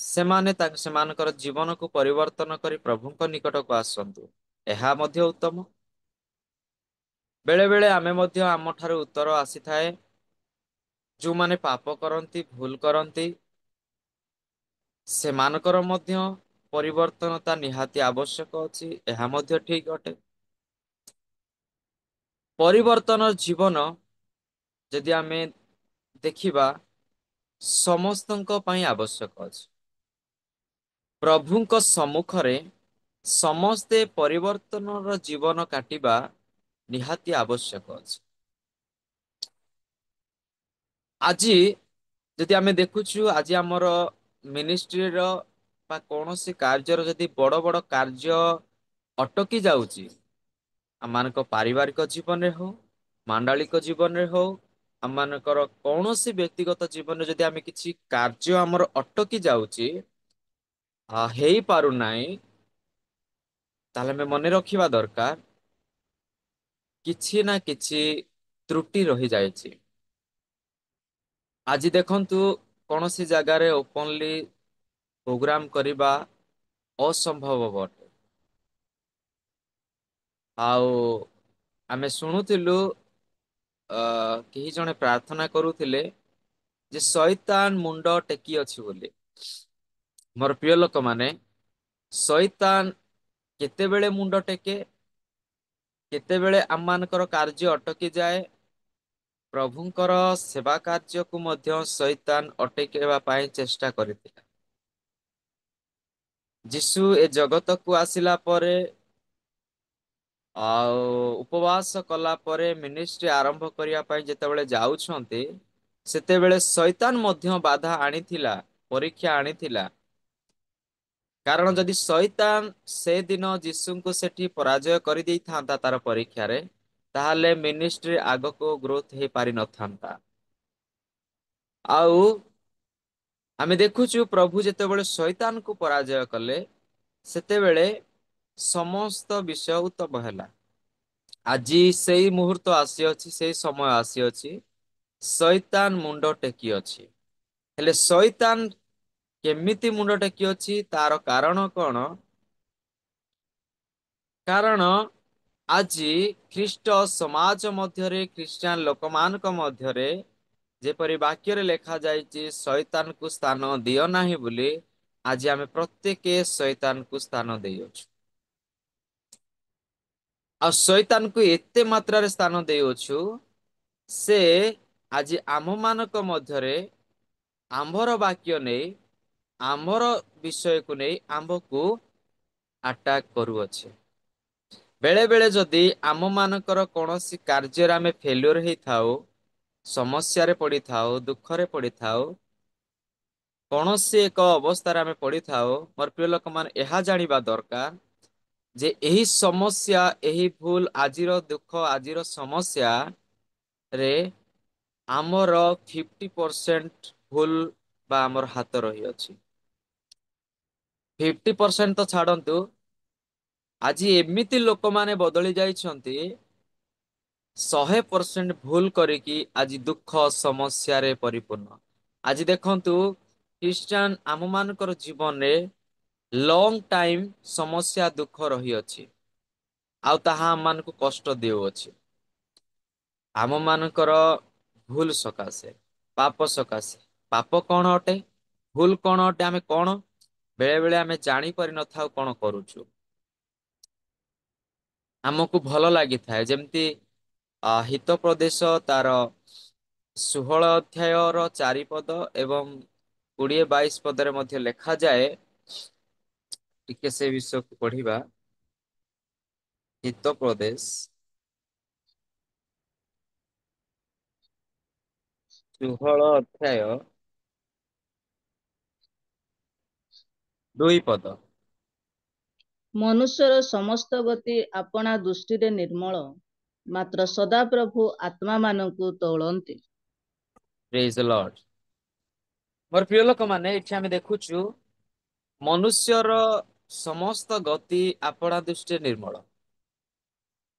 ସେମାନେ ସେମାନଙ୍କର ଜୀବନକୁ ପରିବର୍ତ୍ତନ କରି ପ୍ରଭୁଙ୍କ ନିକଟକୁ ଆସନ୍ତୁ, ଏହା ମଧ୍ୟ ଉତ୍ତମ। ବେଳେ ବେଳେ ଆମେ ମଧ୍ୟ, ଆମ ଠାରୁ ଉତ୍ତର ଆସିଥାଏ, ଯୋଉମାନେ ପାପ କରନ୍ତି, ଭୁଲ କରନ୍ତି, ସେମାନଙ୍କର ମଧ୍ୟ ପରିବର୍ତ୍ତନତା ନିହାତି ଆବଶ୍ୟକ ଅଛି, ଏହା ମଧ୍ୟ ଠିକ ଅଟେ। ପରିବର୍ତ୍ତନ ଜୀବନ ଯଦି ଆମେ ଦେଖିବା, ସମସ୍ତଙ୍କ ପାଇଁ ଆବଶ୍ୟକ ଅଛି। ପ୍ରଭୁଙ୍କ ସମ୍ମୁଖରେ ସମସ୍ତେ ପରିବର୍ତ୍ତନର ଜୀବନ କାଟିବା ନିହାତି ଆବଶ୍ୟକ ଅଛି। ଆଜି ଯଦି ଆମେ ଦେଖୁଛୁ, ଆଜି ଆମର ମିନିଷ୍ଟ୍ରିର ବା କୌଣସି କାର୍ଯ୍ୟର ଯଦି ବଡ ବଡ କାର୍ଯ୍ୟ ଅଟକି ଯାଉଛି, ଆମମାନଙ୍କ ପାରିବାରିକ ଜୀବନରେ ହଉ, ମାଣ୍ଡାଳିକ ଜୀବନରେ ହଉ, ଆମମାନଙ୍କର କୌଣସି ବ୍ୟକ୍ତିଗତ ଜୀବନରେ ଯଦି ଆମେ କିଛି କାର୍ଯ୍ୟ ଆମର ଅଟକି ଯାଉଛି, ହେଇପାରୁନାହିଁ, ତାହେଲେ ଆମେ ମନେ ରଖିବା ଦରକାର, କିଛି ନା କିଛି ତ୍ରୁଟି ରହିଯାଇଛି। ଆଜି ଦେଖନ୍ତୁ, କୌଣସି ଜାଗାରେ ଓପନଲି ପ୍ରୋଗ୍ରାମ କରିବା ଅସମ୍ଭବ ଅଟେ। ଆଉ ଆମେ ଶୁଣୁଥିଲୁ, କେହି ଜଣେ ପ୍ରାର୍ଥନା କରୁଥିଲେ ଯେ ଶୈତାନ ମୁଣ୍ଡ ଟେକି ଅଛି ବୋଲି। ମୋର ପ୍ରିୟ ଲୋକମାନେ, ଶୈତାନ କେତେବେଳେ ମୁଣ୍ଡ ଟେକେ, କେତେବେଳେ ଆମମାନଙ୍କର କାର୍ଯ୍ୟ ଅଟକି ଯାଏ, ପ୍ରଭୁଙ୍କର ସେବା କାର୍ଯ୍ୟକୁ ମଧ୍ୟ ଶୈତାନ ଅଟକେଇବା ପାଇଁ ଚେଷ୍ଟା କରିଥିଲା। ଯୀଶୁ ଏ ଜଗତକୁ ଆସିଲା ପରେ, ଆଉ ଉପବାସ କଲା ପରେ ମିନିଷ୍ଟ୍ରି ଆରମ୍ଭ କରିବା ପାଇଁ ଯେତେବେଳେ ଯାଉଛନ୍ତି, ସେତେବେଳେ ଶୈତାନ ମଧ୍ୟ ବାଧା ଆଣିଥିଲା, ପରୀକ୍ଷା ଆଣିଥିଲା। କାରଣ ଯଦି ଶୈତାନ ସେଦିନ ଯୀଶୁଙ୍କୁ ସେଠି ପରାଜୟ କରିଦେଇଥାନ୍ତା ତାର ପରୀକ୍ଷାରେ, ତାହେଲେ ମିନିଷ୍ଟ୍ରି ଆଗକୁ ଗ୍ରୋଥ ହେଇପାରି ନଥାନ୍ତା। ଆଉ ଆମେ ଦେଖୁଛୁ ପ୍ରଭୁ ଯେତେବେଳେ ଶୈତାନକୁ ପରାଜୟ କଲେ ସେତେବେଳେ ସମସ୍ତ ବିଷୟ ଉତ୍ତମ ହେଲା। ଆଜି ସେଇ ମୁହୂର୍ତ୍ତ ଆସିଅଛି, ସେଇ ସମୟ ଆସିଅଛି, ଶୈତାନ ମୁଣ୍ଡ ଟେକି ଅଛି। ହେଲେ ଶୈତାନ କେମିତି ମୁଣ୍ଡ ଟେକି ଅଛି ତାର କାରଣ କଣ? କାରଣ ଆଜି ଖ୍ରୀଷ୍ଟ ସମାଜ ମଧ୍ୟରେ, ଖ୍ରୀଷ୍ଟିଆନ ଲୋକମାନଙ୍କ ମଧ୍ୟରେ ଯେପରି ବାକ୍ୟରେ ଲେଖା ଯାଇଛି ଶୈତାନକୁ ସ୍ଥାନ ଦିଅ ନାହିଁ ବୋଲି, ଆଜି ଆମେ ପ୍ରତ୍ୟେକ ଶୈତାନକୁ ସ୍ଥାନ ଦେଇଅଛୁ। ଆଉ ଶୈତାନକୁ ଏତେ ମାତ୍ରାରେ ସ୍ଥାନ ଦେଇଅଛୁ, ସେ ଆଜି ଆମମାନଙ୍କ ମଧ୍ୟରେ ଆମ୍ଭର ବାକ୍ୟ ନେଇ, ଆମ୍ଭର ବିଷୟକୁ ନେଇ ଆମ୍ଭକୁ ଆଟାକ୍ କରୁଅଛି। ବେଳେ ବେଳେ ଯଦି ଆମ ମାନଙ୍କର କୌଣସି କାର୍ଯ୍ୟରେ ଆମେ ଫେଲୁଅର ହେଇଥାଉ, ସମସ୍ୟାରେ ପଡିଥାଉ, ଦୁଃଖରେ ପଡିଥାଉ, କୌଣସି ଏକ ଅବସ୍ଥାରେ ଆମେ ପଡିଥାଉ, ମୋର ପ୍ରିୟ ଲୋକମାନେ ଏହା ଜାଣିବା ଦରକାର ଯେ ଏହି ସମସ୍ୟା, ଏହି ଭୁଲ, ଆଜିର ଦୁଃଖ, ଆଜିର ସମସ୍ୟା ରେ ଆମର 50% ଭୁଲ ବା ଆମର ହାତ ରହିଅଛି। 50% ତ ଛାଡନ୍ତୁ, ଆଜି ଏମିତି ଲୋକମାନେ ବଦଳି ଯାଇଛନ୍ତି 100% ଭୁଲ କରିକି ଆଜି ଦୁଃଖ ସମସ୍ୟାରେ ପରିପୂର୍ଣ୍ଣ। ଆଜି ଦେଖନ୍ତୁ ଖ୍ରୀଷ୍ଟିଆନ ଆମ ମାନଙ୍କର ଜୀବନରେ ଲଙ୍ଗ ଟାଇମ ସମସ୍ୟା ଦୁଃଖ ରହିଅଛି, ଆଉ ତାହା ଆମମାନଙ୍କୁ କଷ୍ଟ ଦେଉଅଛି। ଆମ ମାନଙ୍କର ଭୁଲ ସକାଶେ, ପାପ ସକାଶେ। ପାପ କଣ ଅଟେ? ଭୁଲ କଣ ଅଟେ? ଆମେ କଣ ବେଳେ ବେଳେ ଆମେ ଜାଣି ପାରିନଥାଉ କଣ କରୁଛୁ। ଆମକୁ ଭଲ ଲାଗିଥାଏ, ଯେମିତି ହିତ ପ୍ରଦେଶ ତାର 16 ଅଧ୍ୟାୟର 4 ପଦ ଏବଂ 20-22 ପଦରେ ମଧ୍ୟ ଲେଖାଯାଏ। ଟିକେ ସେ ବିଷୟକୁ ପଢିବା। ହିତୋପଦେଶ 16 ଅଧ୍ୟାୟ 2 ପଦ। ମନୁଷ୍ୟର ସମସ୍ତ ଗତି ଆପଣା ଦୃଷ୍ଟିରେ ନିର୍ମଳ, ମାତ୍ର ସଦାପ୍ରଭୁ ଆତ୍ମାମାନଙ୍କୁ ତୋଳନ୍ତି। ପ୍ରେଜ୍ ଦ ଲର୍ଡ। ମୋର ପ୍ରିୟ ଲୋକମାନେ, ଏଠି ଆମେ ଦେଖୁଛୁ ମନୁଷ୍ୟର ସମସ୍ତ ଗତି ଆପଣା ଦୃଷ୍ଟିରେ ନିର୍ମଳ।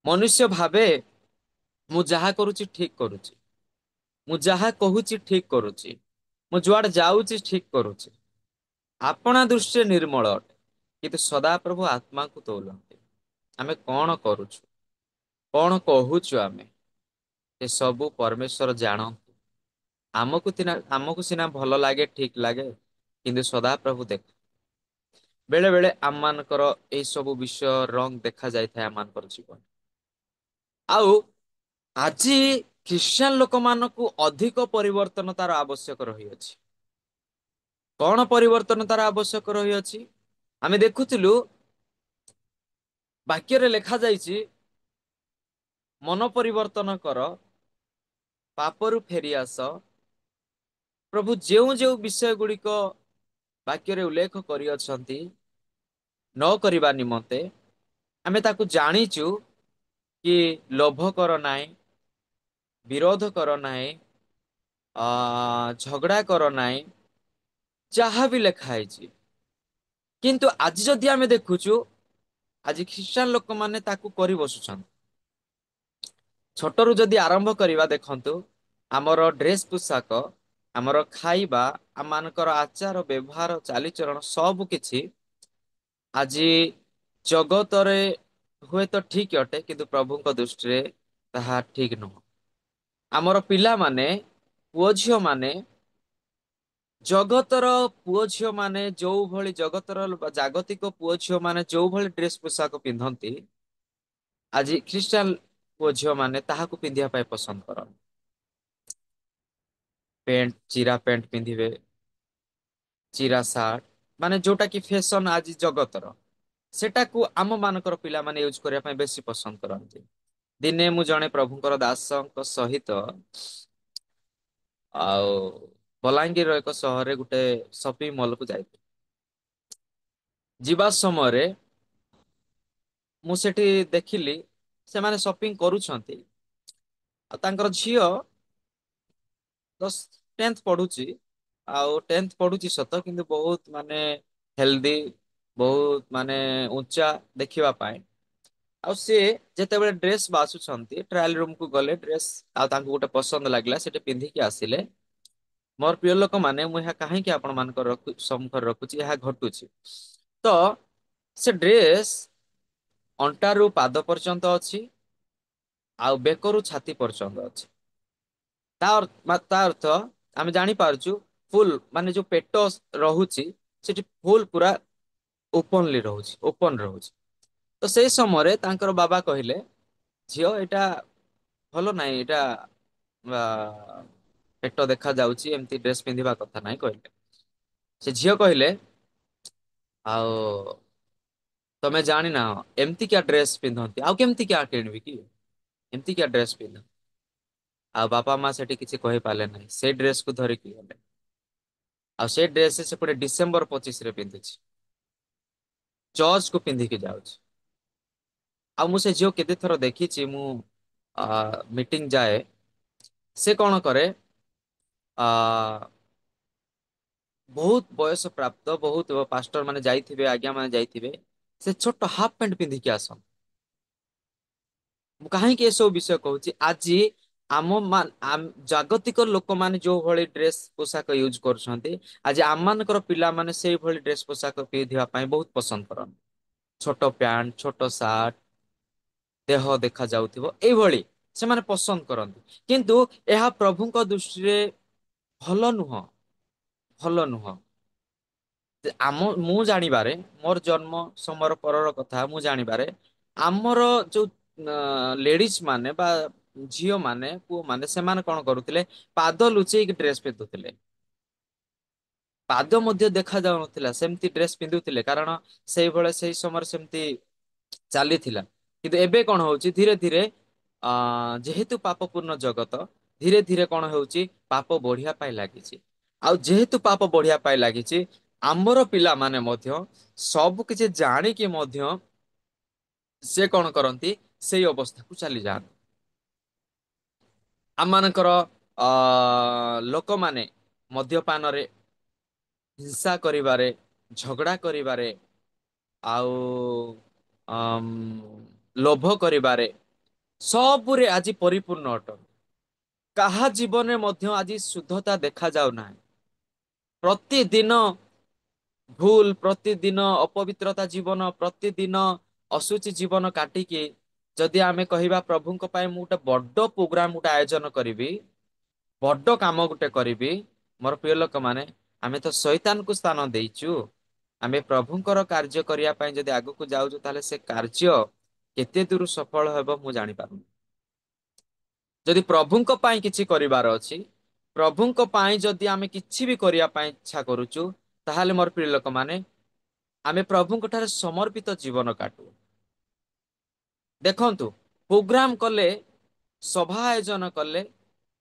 ମନୁଷ୍ୟ ଭାବେ ମୁଁ ଯାହା କରୁଛି ଠିକ କରୁଛି, ମୁଁ ଯାହା କହୁଛି ଠିକ କରୁଛି, ମୁଁ ଯୁଆଡେ ଯାଉଛି ଠିକ କରୁଛି, ଆପଣା ଦୃଷ୍ଟିରେ ନିର୍ମଳ ଅଟେ, କିନ୍ତୁ ସଦାପ୍ରଭୁ ଆତ୍ମାକୁ ତୋଳନ୍ତି। ଆମେ କଣ କରୁଛୁ, କଣ କହୁଛୁ, ଆମେ ଏ ସବୁ ପରମେଶ୍ୱର ଜାଣନ୍ତି। ଆମକୁ ସିନା ଭଲ ଲାଗେ, ଠିକ ଲାଗେ, କିନ୍ତୁ ସଦାପ୍ରଭୁ ଦେଖ। ବେଳେ ବେଳେ ଆମମାନଙ୍କର ଏଇ ସବୁ ବିଷୟ ରଙ୍ଗ ଦେଖା ଯାଇଥାଏ ଆମମାନଙ୍କର ଜୀବନ। ଆଉ ଆଜି ଖ୍ରୀଷ୍ଟିଆନ ଲୋକମାନଙ୍କୁ ଅଧିକ ପରିବର୍ତ୍ତନ ତାର ଆବଶ୍ୟକ ରହିଅଛି। କଣ ପରିବର୍ତ୍ତନ ତାର ଆବଶ୍ୟକ ରହିଅଛି? ଆମେ ଦେଖୁଥିଲୁ ବାକ୍ୟରେ ଲେଖାଯାଇଛି, ମନ ପରିବର୍ତ୍ତନ କର, ପାପରୁ ଫେରିଆସ। ପ୍ରଭୁ ଯେଉଁ ଯେଉଁ ବିଷୟ ଗୁଡିକ ବାକ୍ୟରେ ଉଲ୍ଲେଖ କରିଅଛନ୍ତି ନ କରିବା ନିମନ୍ତେ, ଆମେ ତାକୁ ଜାଣିଛୁ କି ଲୋଭ କର ନାହିଁ, ବିରୋଧ କର ନାହିଁ, ଝଗଡା କର ନାହିଁ, ଯାହା ବି ଲେଖା ହେଇଛି। କିନ୍ତୁ ଆଜି ଯଦି ଆମେ ଦେଖୁଛୁ, ଆଜି ଖ୍ରୀଷ୍ଟିଆନ ଲୋକମାନେ ତାକୁ କରି ବସୁଛନ୍ତି। ଛୋଟରୁ ଯଦି ଆରମ୍ଭ କରିବା, ଦେଖନ୍ତୁ ଆମର ଡ୍ରେସ ପୋଷାକ, ଆମର ଖାଇବା, ଆମମାନଙ୍କର ଆଚାର ବ୍ୟବହାର, ଚାଲିଚଳନ, ସବୁ କିଛି ଆଜି ଜଗତରେ ହୁଏତ ଠିକ ଅଟେ, କିନ୍ତୁ ପ୍ରଭୁଙ୍କ ଦୃଷ୍ଟିରେ ତାହା ଠିକ ନୁହଁ। ଆମର ପିଲାମାନେ, ପୁଅ ଝିଅ ମାନେ, ଜଗତର ପୁଅ ଝିଅ ମାନେ ଯୋଉ ଭଳି ଜଗତର ଜାଗତିକ ପୁଅ ଝିଅ ମାନେ ଯୋଉ ଭଳି ଡ୍ରେସ ପୋଷାକ ପିନ୍ଧନ୍ତି, ଆଜି ଖ୍ରୀଷ୍ଟିଆନ ପୁଅ ଝିଅ ମାନେ ତାହାକୁ ପିନ୍ଧିବା ପାଇଁ ପସନ୍ଦ କରନ୍ତି। ଚିରା ପ୍ୟାଣ୍ଟ ପିନ୍ଧିବେ, ଚିରା ସାର୍ଟ, ମାନେ ଯୋଉଟା କି ଫ୍ୟାସନ ଆଜି ଜଗତର, ସେଟାକୁ ଆମ ମାନଙ୍କର ପିଲାମାନେ ୟୁଜ କରିବା ପାଇଁ ବେଶୀ ପସନ୍ଦ କରନ୍ତି। ଦିନେ ମୁଁ ଜଣେ ପ୍ରଭୁଙ୍କର ଦାସଙ୍କ ସହିତ ଆଉ ବଲାଙ୍ଗୀରର ଏକ ସହରରେ ଗୋଟେ ସପିଂ ମଲକୁ ଯାଇଥିଲି। ଯିବା ସମୟରେ ମୁଁ ସେଠି ଦେଖିଲି ସେମାନେ ସପିଂ କରୁଛନ୍ତି। ଆଉ ତାଙ୍କର ଝିଅ 10th ପଢୁଛି। ଆଉ 10th ପଢୁଛି ସତ, କିନ୍ତୁ ବହୁତ ମାନେ ହେଲ୍ଦି, ବହୁତ ମାନେ ଉଞ୍ଚା ଦେଖିବା ପାଇଁ। ଆଉ ସିଏ ଯେତେବେଳେ ଡ୍ରେସ୍ ବାଛୁଛନ୍ତି, ଟ୍ରାଏଲ ରୁମକୁ ଗଲେ, ଡ୍ରେସ୍ ଆଉ ତାଙ୍କୁ ଗୋଟେ ପସନ୍ଦ ଲାଗିଲା, ସେଠି ପିନ୍ଧିକି ଆସିଲେ। ମୋର ପ୍ରିୟ ଲୋକମାନେ, ମୁଁ ଏହା କାହିଁକି ଆପଣମାନଙ୍କ ସମ୍ମୁଖରେ ରଖୁଛି, ଏହା ଘଟୁଛି ତ ସେ ଡ୍ରେସ୍ ଅଣ୍ଟାରୁ ପାଦ ପର୍ଯ୍ୟନ୍ତ ଅଛି, ଆଉ ବେକରୁ ଛାତି ପର୍ଯ୍ୟନ୍ତ ଅଛି। ତା ଅର୍ଥ ଆମେ ଜାଣିପାରୁଛୁ ଫୁଲ ମାନେ ଯୋଉ ପେଟ ରହୁଛି ସେଠି ଫୁଲ ପୁରା ଓପନ ରହୁଛି। ତ ସେଇ ସମୟରେ ତାଙ୍କର ବାବା କହିଲେ, ଝିଅ ଏଇଟା ଭଲ ନାହିଁ, ଏଇଟା ପେଟ ଦେଖା ଯାଉଛି, ଏମିତି ଡ୍ରେସ ପିନ୍ଧିବା କଥା ନାହିଁ କହିଲେ। ସେ ଝିଅ କହିଲେ, ଆଉ ତମେ ଜାଣିନାହ ଏମିତିକିଆ ଡ୍ରେସ ପିନ୍ଧନ୍ତି, ଆଉ କେମିତିକିଆ କିଣିବି କି, ଏମିତିକିଆ ଡ୍ରେସ ପିନ୍ଧ। ଆଉ ବାପା ମା ସେଠି କିଛି କହିପାରିଲେ ନାହିଁ, ସେଇ ଡ୍ରେସକୁ ଧରିକି ଗଲେ। ଆଉ ସେ ଡ୍ରେସ ସେପଟେ ଡିସେମ୍ବର 25ରେ ପିନ୍ଧୁଛି, ଚର୍ଚ୍ଚକୁ ପିନ୍ଧିକି ଯାଉଛି। ଆଉ ମୁଁ ସେ ଝିଅ କେତେ ଥର ଦେଖିଛି, ମୁଁ ମିଟିଂ ଯାଏ, ସେ କଣ କରେ, ଆ ବହୁତ ବୟସ ପ୍ରାପ୍ତ, ବହୁତ ପାଷ୍ଟର ମାନେ ଯାଇଥିବେ, ଆଜ୍ଞା ମାନେ ଯାଇଥିବେ, ସେ ଛୋଟ ହାଫ ପ୍ୟାଣ୍ଟ ପିନ୍ଧିକି ଆସନ୍ତି। ମୁଁ କାହିଁକି ଏସବୁ ବିଷୟ କହୁଛି, ଆଜି ଜାଗତିକ ଲୋକମାନେ ଯୋଉ ଭଳି ଡ୍ରେସ ପୋଷାକ ୟୁଜ କରୁଛନ୍ତି, ଆଜି ଆମମାନଙ୍କର ପିଲାମାନେ ସେଇଭଳି ଡ୍ରେସ ପୋଷାକ ପିନ୍ଧିବା ପାଇଁ ବହୁତ ପସନ୍ଦ କରନ୍ତି। ଛୋଟ ପ୍ୟାଣ୍ଟ, ଛୋଟ ସାର୍ଟ, ଦେହ ଦେଖା ଯାଉଥିବ, ଏଇଭଳି ସେମାନେ ପସନ୍ଦ କରନ୍ତି। କିନ୍ତୁ ଏହା ପ୍ରଭୁଙ୍କ ଦୃଷ୍ଟିରେ ଭଲ ନୁହଁ, ଭଲ ନୁହଁ। ମୁଁ ଜାଣିବାରେ, ମୋର ଜନ୍ମ ସମୟର ପରର କଥା ମୁଁ ଜାଣିବାରେ, ଆମର ଯୋଉ ଲେଡିଜ ମାନେ ବା ଝିଅ ମାନେ, ପୁଅ ମାନେ, ସେମାନେ କଣ କରୁଥିଲେ, ପାଦ ଲୁଚେଇକି ଡ୍ରେସ ପିନ୍ଧୁଥିଲେ। ପାଦ ମଧ୍ୟ ଦେଖା ଯାଉନଥିଲା, ସେମିତି ଡ୍ରେସ ପିନ୍ଧୁଥିଲେ, କାରଣ ସେଇଭଳି ସେଇ ସମୟରେ ସେମିତି ଚାଲିଥିଲା। କିନ୍ତୁ ଏବେ କଣ ହଉଛି, ଧୀରେ ଧୀରେ ଯେହେତୁ ପାପ ପୂର୍ଣ୍ଣ ଜଗତ, ଧୀରେ ଧୀରେ କଣ ହଉଛି, ପାପ ବଢିବା ପାଇଁ ଲାଗିଛି। ଆଉ ଯେହେତୁ ପାପ ବଢିବା ପାଇଁ ଲାଗିଛି, ଆମର ପିଲାମାନେ ମଧ୍ୟ ସବୁ କିଛି ଜାଣିକି ମଧ୍ୟ ସେ କଣ କରନ୍ତି, ସେଇ ଅବସ୍ଥାକୁ ଚାଲିଯାଆନ୍ତି। ଆମମାନଙ୍କର ଲୋକମାନେ ମଦ୍ୟପାନରେ, ହିଂସା କରିବାରେ, ଝଗଡା କରିବାରେ, ଆଉ ଲୋଭ କରିବାରେ, ସବୁରେ ଆଜି ପରିପୂର୍ଣ୍ଣ ଅଟନ୍ତି। କାହା ଜୀବନରେ ମଧ୍ୟ ଆଜି ଶୁଦ୍ଧତା ଦେଖା ଯାଉନାହିଁ। ପ୍ରତିଦିନ ଭୁଲ, ପ୍ରତିଦିନ ଅପବିତ୍ରତା ଜୀବନ, ପ୍ରତିଦିନ ଅଶୁଚି ଜୀବନ କାଟିକି ଯଦି ଆମେ କହିବା ପ୍ରଭୁଙ୍କ ପାଇଁ ମୁଁ ଗୋଟେ ବଡ ପ୍ରୋଗ୍ରାମ ଗୋଟେ ଆୟୋଜନ କରିବି, ବଡ କାମ ଗୋଟେ କରିବି, ମୋର ପ୍ରିୟ ଲୋକମାନେ, ଆମେ ତ ଶୈତାନକୁ ସ୍ଥାନ ଦେଇଛୁ। ଆମେ ପ୍ରଭୁଙ୍କର କାର୍ଯ୍ୟ କରିବା ପାଇଁ ଯଦି ଆଗକୁ ଯାଉଛୁ, ତାହେଲେ ସେ କାର୍ଯ୍ୟ କେତେ ଦୂର ସଫଳ ହେବ ମୁଁ ଜାଣିପାରୁନି। ଯଦି ପ୍ରଭୁଙ୍କ ପାଇଁ କିଛି କରିବାର ଅଛି, ପ୍ରଭୁଙ୍କ ପାଇଁ ଯଦି ଆମେ କିଛି ବି କରିବା ପାଇଁ ଇଚ୍ଛା କରୁଛୁ, ତାହେଲେ ମୋର ପ୍ରିୟ ଲୋକମାନେ, ଆମେ ପ୍ରଭୁଙ୍କ ଠାରେ ସମର୍ପିତ ଜୀବନ କାଟୁ। ଦେଖନ୍ତୁ, ପ୍ରୋଗ୍ରାମ କଲେ, ସଭା ଆୟୋଜନ କଲେ,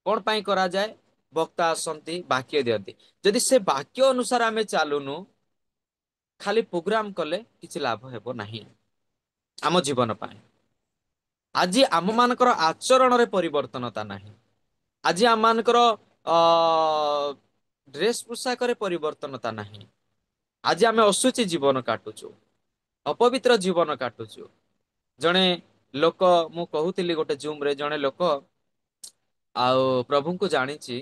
କଣ ପାଇଁ କରାଯାଏ, ବକ୍ତା ଆସନ୍ତି, ବାକ୍ୟ ଦିଅନ୍ତି। ଯଦି ସେ ବାକ୍ୟ ଅନୁସାରେ ଆମେ ଚାଲୁନୁ, ଖାଲି ପ୍ରୋଗ୍ରାମ କଲେ କିଛି ଲାଭ ହେବ ନାହିଁ ଆମ ଜୀବନ ପାଇଁ। ଆଜି ଆମ ମାନଙ୍କର ଆଚରଣରେ ପରିବର୍ତ୍ତନତା ନାହିଁ। ଆଜି ଆମ ମାନଙ୍କର ଡ୍ରେସ ପୋଷାକରେ ପରିବର୍ତ୍ତନତା ନାହିଁ। ଆଜି ଆମେ ଅଶୁଚି ଜୀବନ କାଟୁଛୁ, ଅପବିତ୍ର ଜୀବନ କାଟୁଛୁ। ଜଣେ ଲୋକ, ମୁଁ କହୁଥିଲି ଗୋଟେ ଜୁମ ରେ, ଜଣେ ଲୋକ ଆଉ ପ୍ରଭୁଙ୍କୁ ଜାଣିଛି,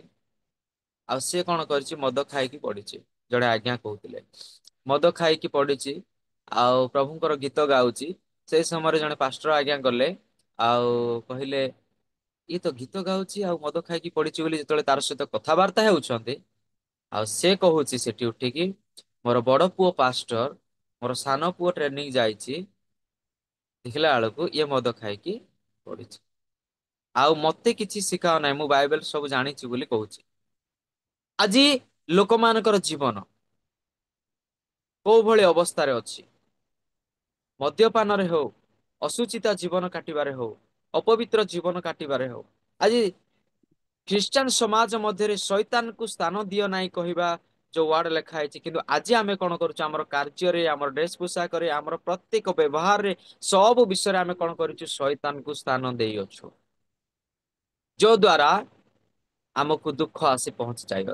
ଆଉ ସିଏ କଣ କରିଛି, ମଦ ଖାଇକି ପଡିଛି। ଜଣେ ଆଜ୍ଞା କହୁଥିଲେ, ମଦ ଖାଇକି ପଡିଛି, ଆଉ ପ୍ରଭୁଙ୍କର ଗୀତ ଗାଉଛି। ସେଇ ସମୟରେ ଜଣେ ପାଷ୍ଟର ଆଜ୍ଞା ଗଲେ, ଆଉ କହିଲେ, ଇଏ ତ ଗୀତ ଗାଉଛି ଆଉ ମଦ ଖାଇକି ପଡିଛି ବୋଲି। ଯେତେବେଳେ ତାର ସହିତ କଥାବାର୍ତ୍ତା ହେଉଛନ୍ତି, ଆଉ ସେ କହୁଛି ସେଠି ଉଠିକି, ମୋର ବଡ ପୁଅ ପାଷ୍ଟର, ମୋର ସାନ ପୁଅ ଟ୍ରେନିଂ ଯାଇଛି, ଦେଖିଲା ବେଳକୁ ଇଏ ମଦ ଖାଇକି ପଡିଛି। ଆଉ ମତେ କିଛି ଶିଖାଅ ନାହିଁ, ମୁଁ ବାଇବେଲ ସବୁ ଜାଣିଛି ବୋଲି କହୁଛି। ଆଜି ଲୋକମାନଙ୍କର ଜୀବନ କୋଉ ଭଳି ଅବସ୍ଥାରେ ଅଛି? ମଦ୍ୟପାନରେ ହଉ, ଅସୁଚିତା ଜୀବନ କାଟିବାରେ ହଉ, ଅପବିତ୍ର ଜୀବନ କାଟିବାରେ ହଉ, ଆଜି ଖ୍ରୀଷ୍ଟିଆନ ସମାଜ ମଧ୍ୟରେ ଶୈତାନକୁ ସ୍ଥାନ ଦିଅ ନାହିଁ କହିବା जो वर्ड लिखा है किंतु आज आम कौन कर कार्य आम ड्रेस पोशाक आम प्रत्येक व्यवहार रे सब विषय आम कौन कर शैतान को स्थान दे अच्छु जो द्वारा आमको दुख आसी पहुंच जाए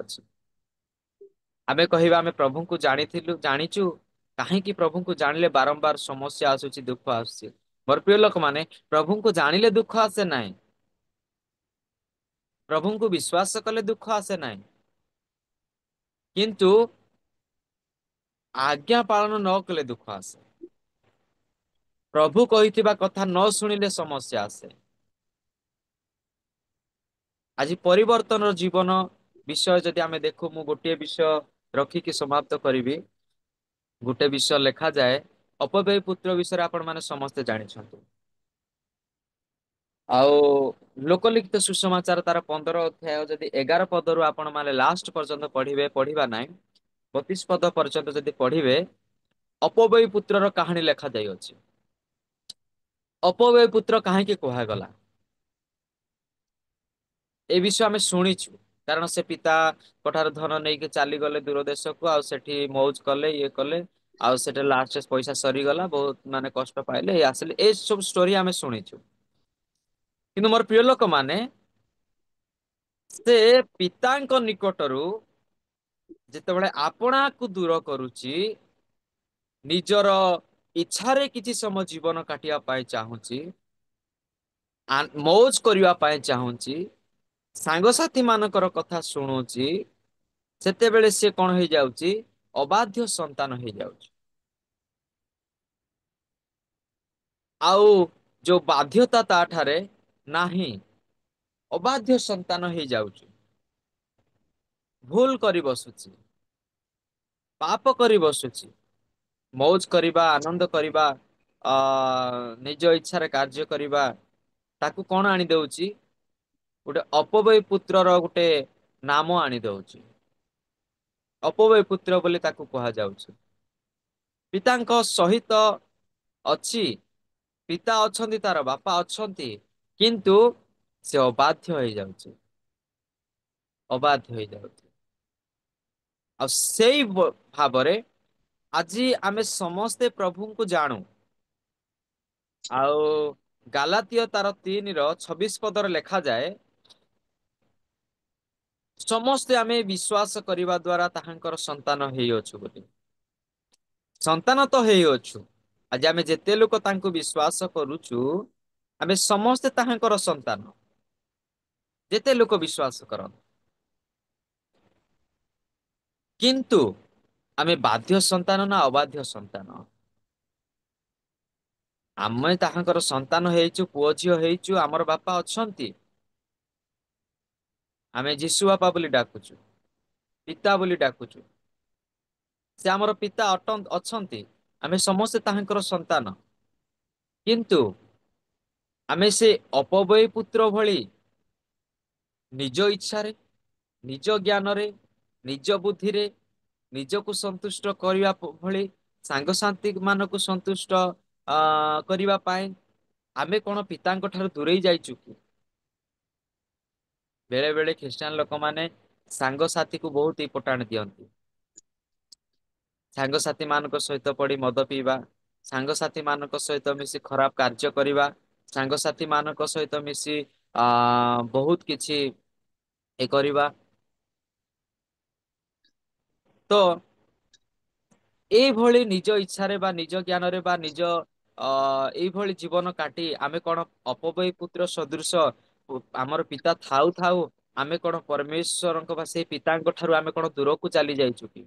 आमे कहवा आमे प्रभु को जानीचु कहीं प्रभु को जानिले बारंबार समस्या आसुची दुख आसुची मोर प्रिय लोक माने प्रभु को जानिले दुख आसे नाही प्रभु को विश्वास कले दुख आसे नाही किंतु आज्ञा पालन न कले दुख आसे प्रभु कहिथिबा कथा न सुनिले समस्या आसे आज परिवर्तन जीवन विषय जदि आमे देखु मु गोटे विषय रखिकी समाप्त करी गोटे विषय लेखा जाए अपव्यय पुत्र विषय आपण माने समस्ते जानिछंतु आउ लोकलिखित सुसमाचार तार 15 अध्याय जदि 11 पदरु आपण माने लास्ट पर्यंत पढ़िबा नाही 32 पद पर्यंत जदि पढ़िबे अपव्यय पुत्रर कहानी लेखा जाई अछि अपव्यय पुत्र काहे के कोहा गला ए विषय आमे शुणिछु कारण से पिता कठार धन नहीं के चली गले दूर देश को आ सेठी मौज कले ये कले आ सेटे लास्ट पैसा सरी गला बहुत माने कष्ट पाइले ए आसले ए सब स्टोरी आमे शुणिछु किंतु मोर प्रिय लोक माने से पितांक निकटरू जेतेबेले आपणा को दूर करूची निजर इच्छारे किछि समय जीवन काटिया पाए चाहूची मौज करिया पाए चाहूची सांगसाथी मानकर कथा शुणुची सेतेबेले से कौन हो जाउची अबाध्य संतान हो जाउची आउ जो बाध्यता ताठारे नाही अबाध्य संतान हो जाउची भूल करी बसुची पाप करी बसुची मौज करिबा आनंद करिबा निज इच्छारे कार्य करिबा ताकू कौन आनी दउची गोटे अपव्यय पुत्रर गोटे नाम आनी दउची अपव्यय पुत्र बोली ताकू कहा जाउची पितांक सहित अछि पिता अछंती तार बापा अछंती किंतु से अबाध्य हो जाउची अबाध्य हो जाउची आ सेई भाबरे আজি आमे समस्ते प्रभु को जानू आउ गालातिय तार 3 ର 26 पदर लेखा जाए समस्ते आमे विश्वास करिबा द्वारा ताहांकर संतान हेइ अछु बोली संतान तो हेइ अछु आज आमे जेते लोक तांको विश्वास करूछु आमे समस्ते ताहांकर संतान जेते लोक विश्वास करन किंतु आमे बाध्य संतान ना अबाध्य संतान आमे ताहांकर संतान हेइछु पुओ झियो हेइछु हमर बापा अछंती आमे जीशु बापा बोली डाकुछु पिता बोली डाकुछु से हमर पिता अछंती आमे समस्त ताहांकर संतान किंतु आमे से अपव्यय पुत्र भली निज इच्छा रे निज ज्ञान रे निज बुद्धि रे निजକୁ संतुष्ट କରିବା भली सांगशांति मानको संतुष्ट କରିବା ପାଇଁ आमे कोन पिताଙ୍କ ठाରୁ दूरेई जाइछु कि बेले बेले ख्रिस्टियन लोक माने सांगसाथी को बहुत इंपोर्टेंट दियंती सांगसाथी मानक सहित पड़ी मद पीवा सांगसाथी मानक सहित मिसी खराब कार्य करिवा सांगसाथी मानक सहित मिसी बहुत किछि ए करिवा तो भली निज इच्छा रे बा निज ज्ञान रे बा निज भली जीवन काटी आमे कोन अपव्यय पुत्र सदृश आमर पिता थाउ थाउ आमे कोन परमेश्वरଙ୍କ ବା से पिताଙ୍କ ठाରୁ आमे कोन दूर को चली जाइछु कि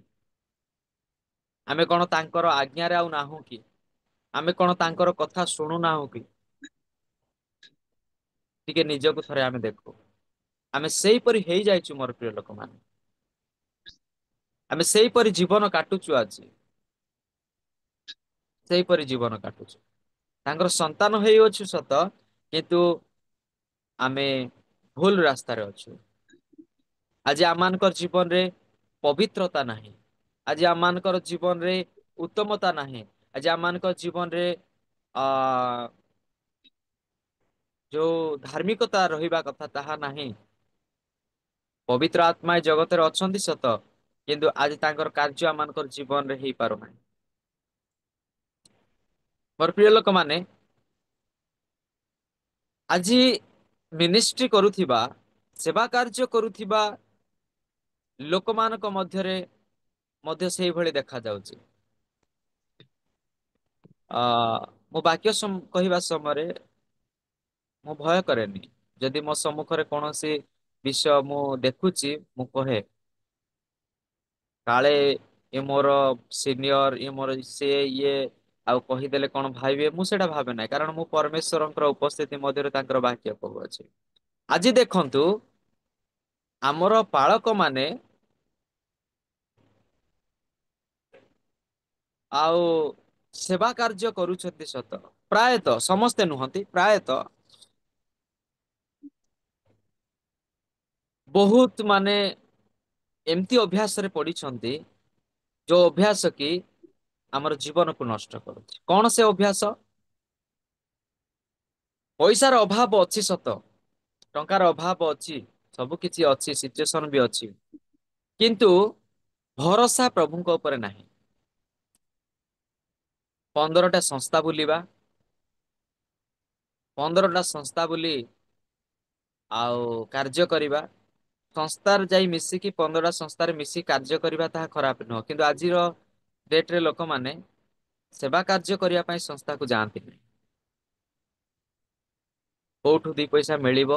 आमे कोन तांकर आज्ञा रे आउ नाहु कि आमे कोन तांकर कथा सुनु नाहु कि टिके निजକୁ थरे आमे देखो आमे सेही परि हेई जाइछु मोर प्रिय लोक मान आमे सेही परि जीवन काटुछु आज सेही परि जीवन काटुछु तांकर संतान हेई अछु सत किंतु आमे भूल रास्ता रे अछु आज आमानकर जीवन रे पवित्रता नाही आज आमानकर जीवन रे उत्तमता नाही आज आमानकर जीवन रे जो धार्मिकता रहिबा कथा ताहा नाही पवित्र आत्मा जगत रे अछंती सत କିନ୍ତୁ ଆଜି ତାଙ୍କର କାର୍ଯ୍ୟ ଆମମାନଙ୍କର ଜୀବନରେ ହେଇପାରୁନାହିଁ। ମୋର ପ୍ରିୟ ଲୋକମାନେ, ଆଜି ମିନିଷ୍ଟ୍ରି କରୁଥିବା, ସେବା କାର୍ଯ୍ୟ କରୁଥିବା ଲୋକମାନଙ୍କ ମଧ୍ୟରେ ମଧ୍ୟ ସେଇଭଳି ଦେଖାଯାଉଛି। ମୁଁ ବାକ୍ୟ କହିବା ସମୟରେ ମୁଁ ଭୟ କରେନି। ଯଦି ମୋ ସମ୍ମୁଖରେ କୌଣସି ବିଷୟ ମୁଁ ଦେଖୁଛି, ମୁଁ କହେ କାଳେ ଏ ମୋର ସିନିୟର, ଇଏ ମୋର ସେ ଇଏ ଆଉ କହିଦେଲେ କଣ ଭାବିବେ, ମୁଁ ସେଇଟା ଭାବେ ନାହିଁ। କାରଣ ମୁଁ ପରମେଶ୍ୱରଙ୍କର ଉପସ୍ଥିତି ମଧ୍ୟରେ ତାଙ୍କର ବାକ୍ୟ କହୁଅଛି। ଆଜି ଦେଖନ୍ତୁ, ଆମର ପାଳକ ମାନେ ଆଉ ସେବା କାର୍ଯ୍ୟ କରୁଛନ୍ତି ସତ, ପ୍ରାୟତଃ ସମସ୍ତେ ନୁହନ୍ତି, ପ୍ରାୟତଃ ବହୁତ ମାନେ ଏମିତି ଅଭ୍ୟାସରେ ପଡିଛନ୍ତି, ଯୋଉ ଅଭ୍ୟାସ କି ଆମର ଜୀବନକୁ ନଷ୍ଟ କରୁଛି। କଣ ସେ ଅଭ୍ୟାସ? ପଇସାର ଅଭାବ ଅଛି ସତ, ଟଙ୍କାର ଅଭାବ ଅଛି, ସବୁ କିଛି ଅଛି, ସିଚୁଏସନ ବି ଅଛି, କିନ୍ତୁ ଭରସା ପ୍ରଭୁଙ୍କ ଉପରେ ନାହିଁ। 15ଟା ସଂସ୍ଥା ବୁଲିବା, 15ଟା ସଂସ୍ଥା ବୁଲି ଆଉ କାର୍ଯ୍ୟ କରିବା, ସଂସ୍ଥାରେ ଯାଇ ମିଶିକି 15ଟା ସଂସ୍ଥାରେ ମିଶି କାର୍ଯ୍ୟ କରିବା, ତାହା ଖରାପ ନୁହଁ। କିନ୍ତୁ ଆଜିର ଡେଟରେ ଲୋକମାନେ ସେବା କାର୍ଯ୍ୟ କରିବା ପାଇଁ ସଂସ୍ଥାକୁ ଯାଆନ୍ତି ନାହିଁ। କୋଉଠୁ ଦି ପଇସା ମିଳିବ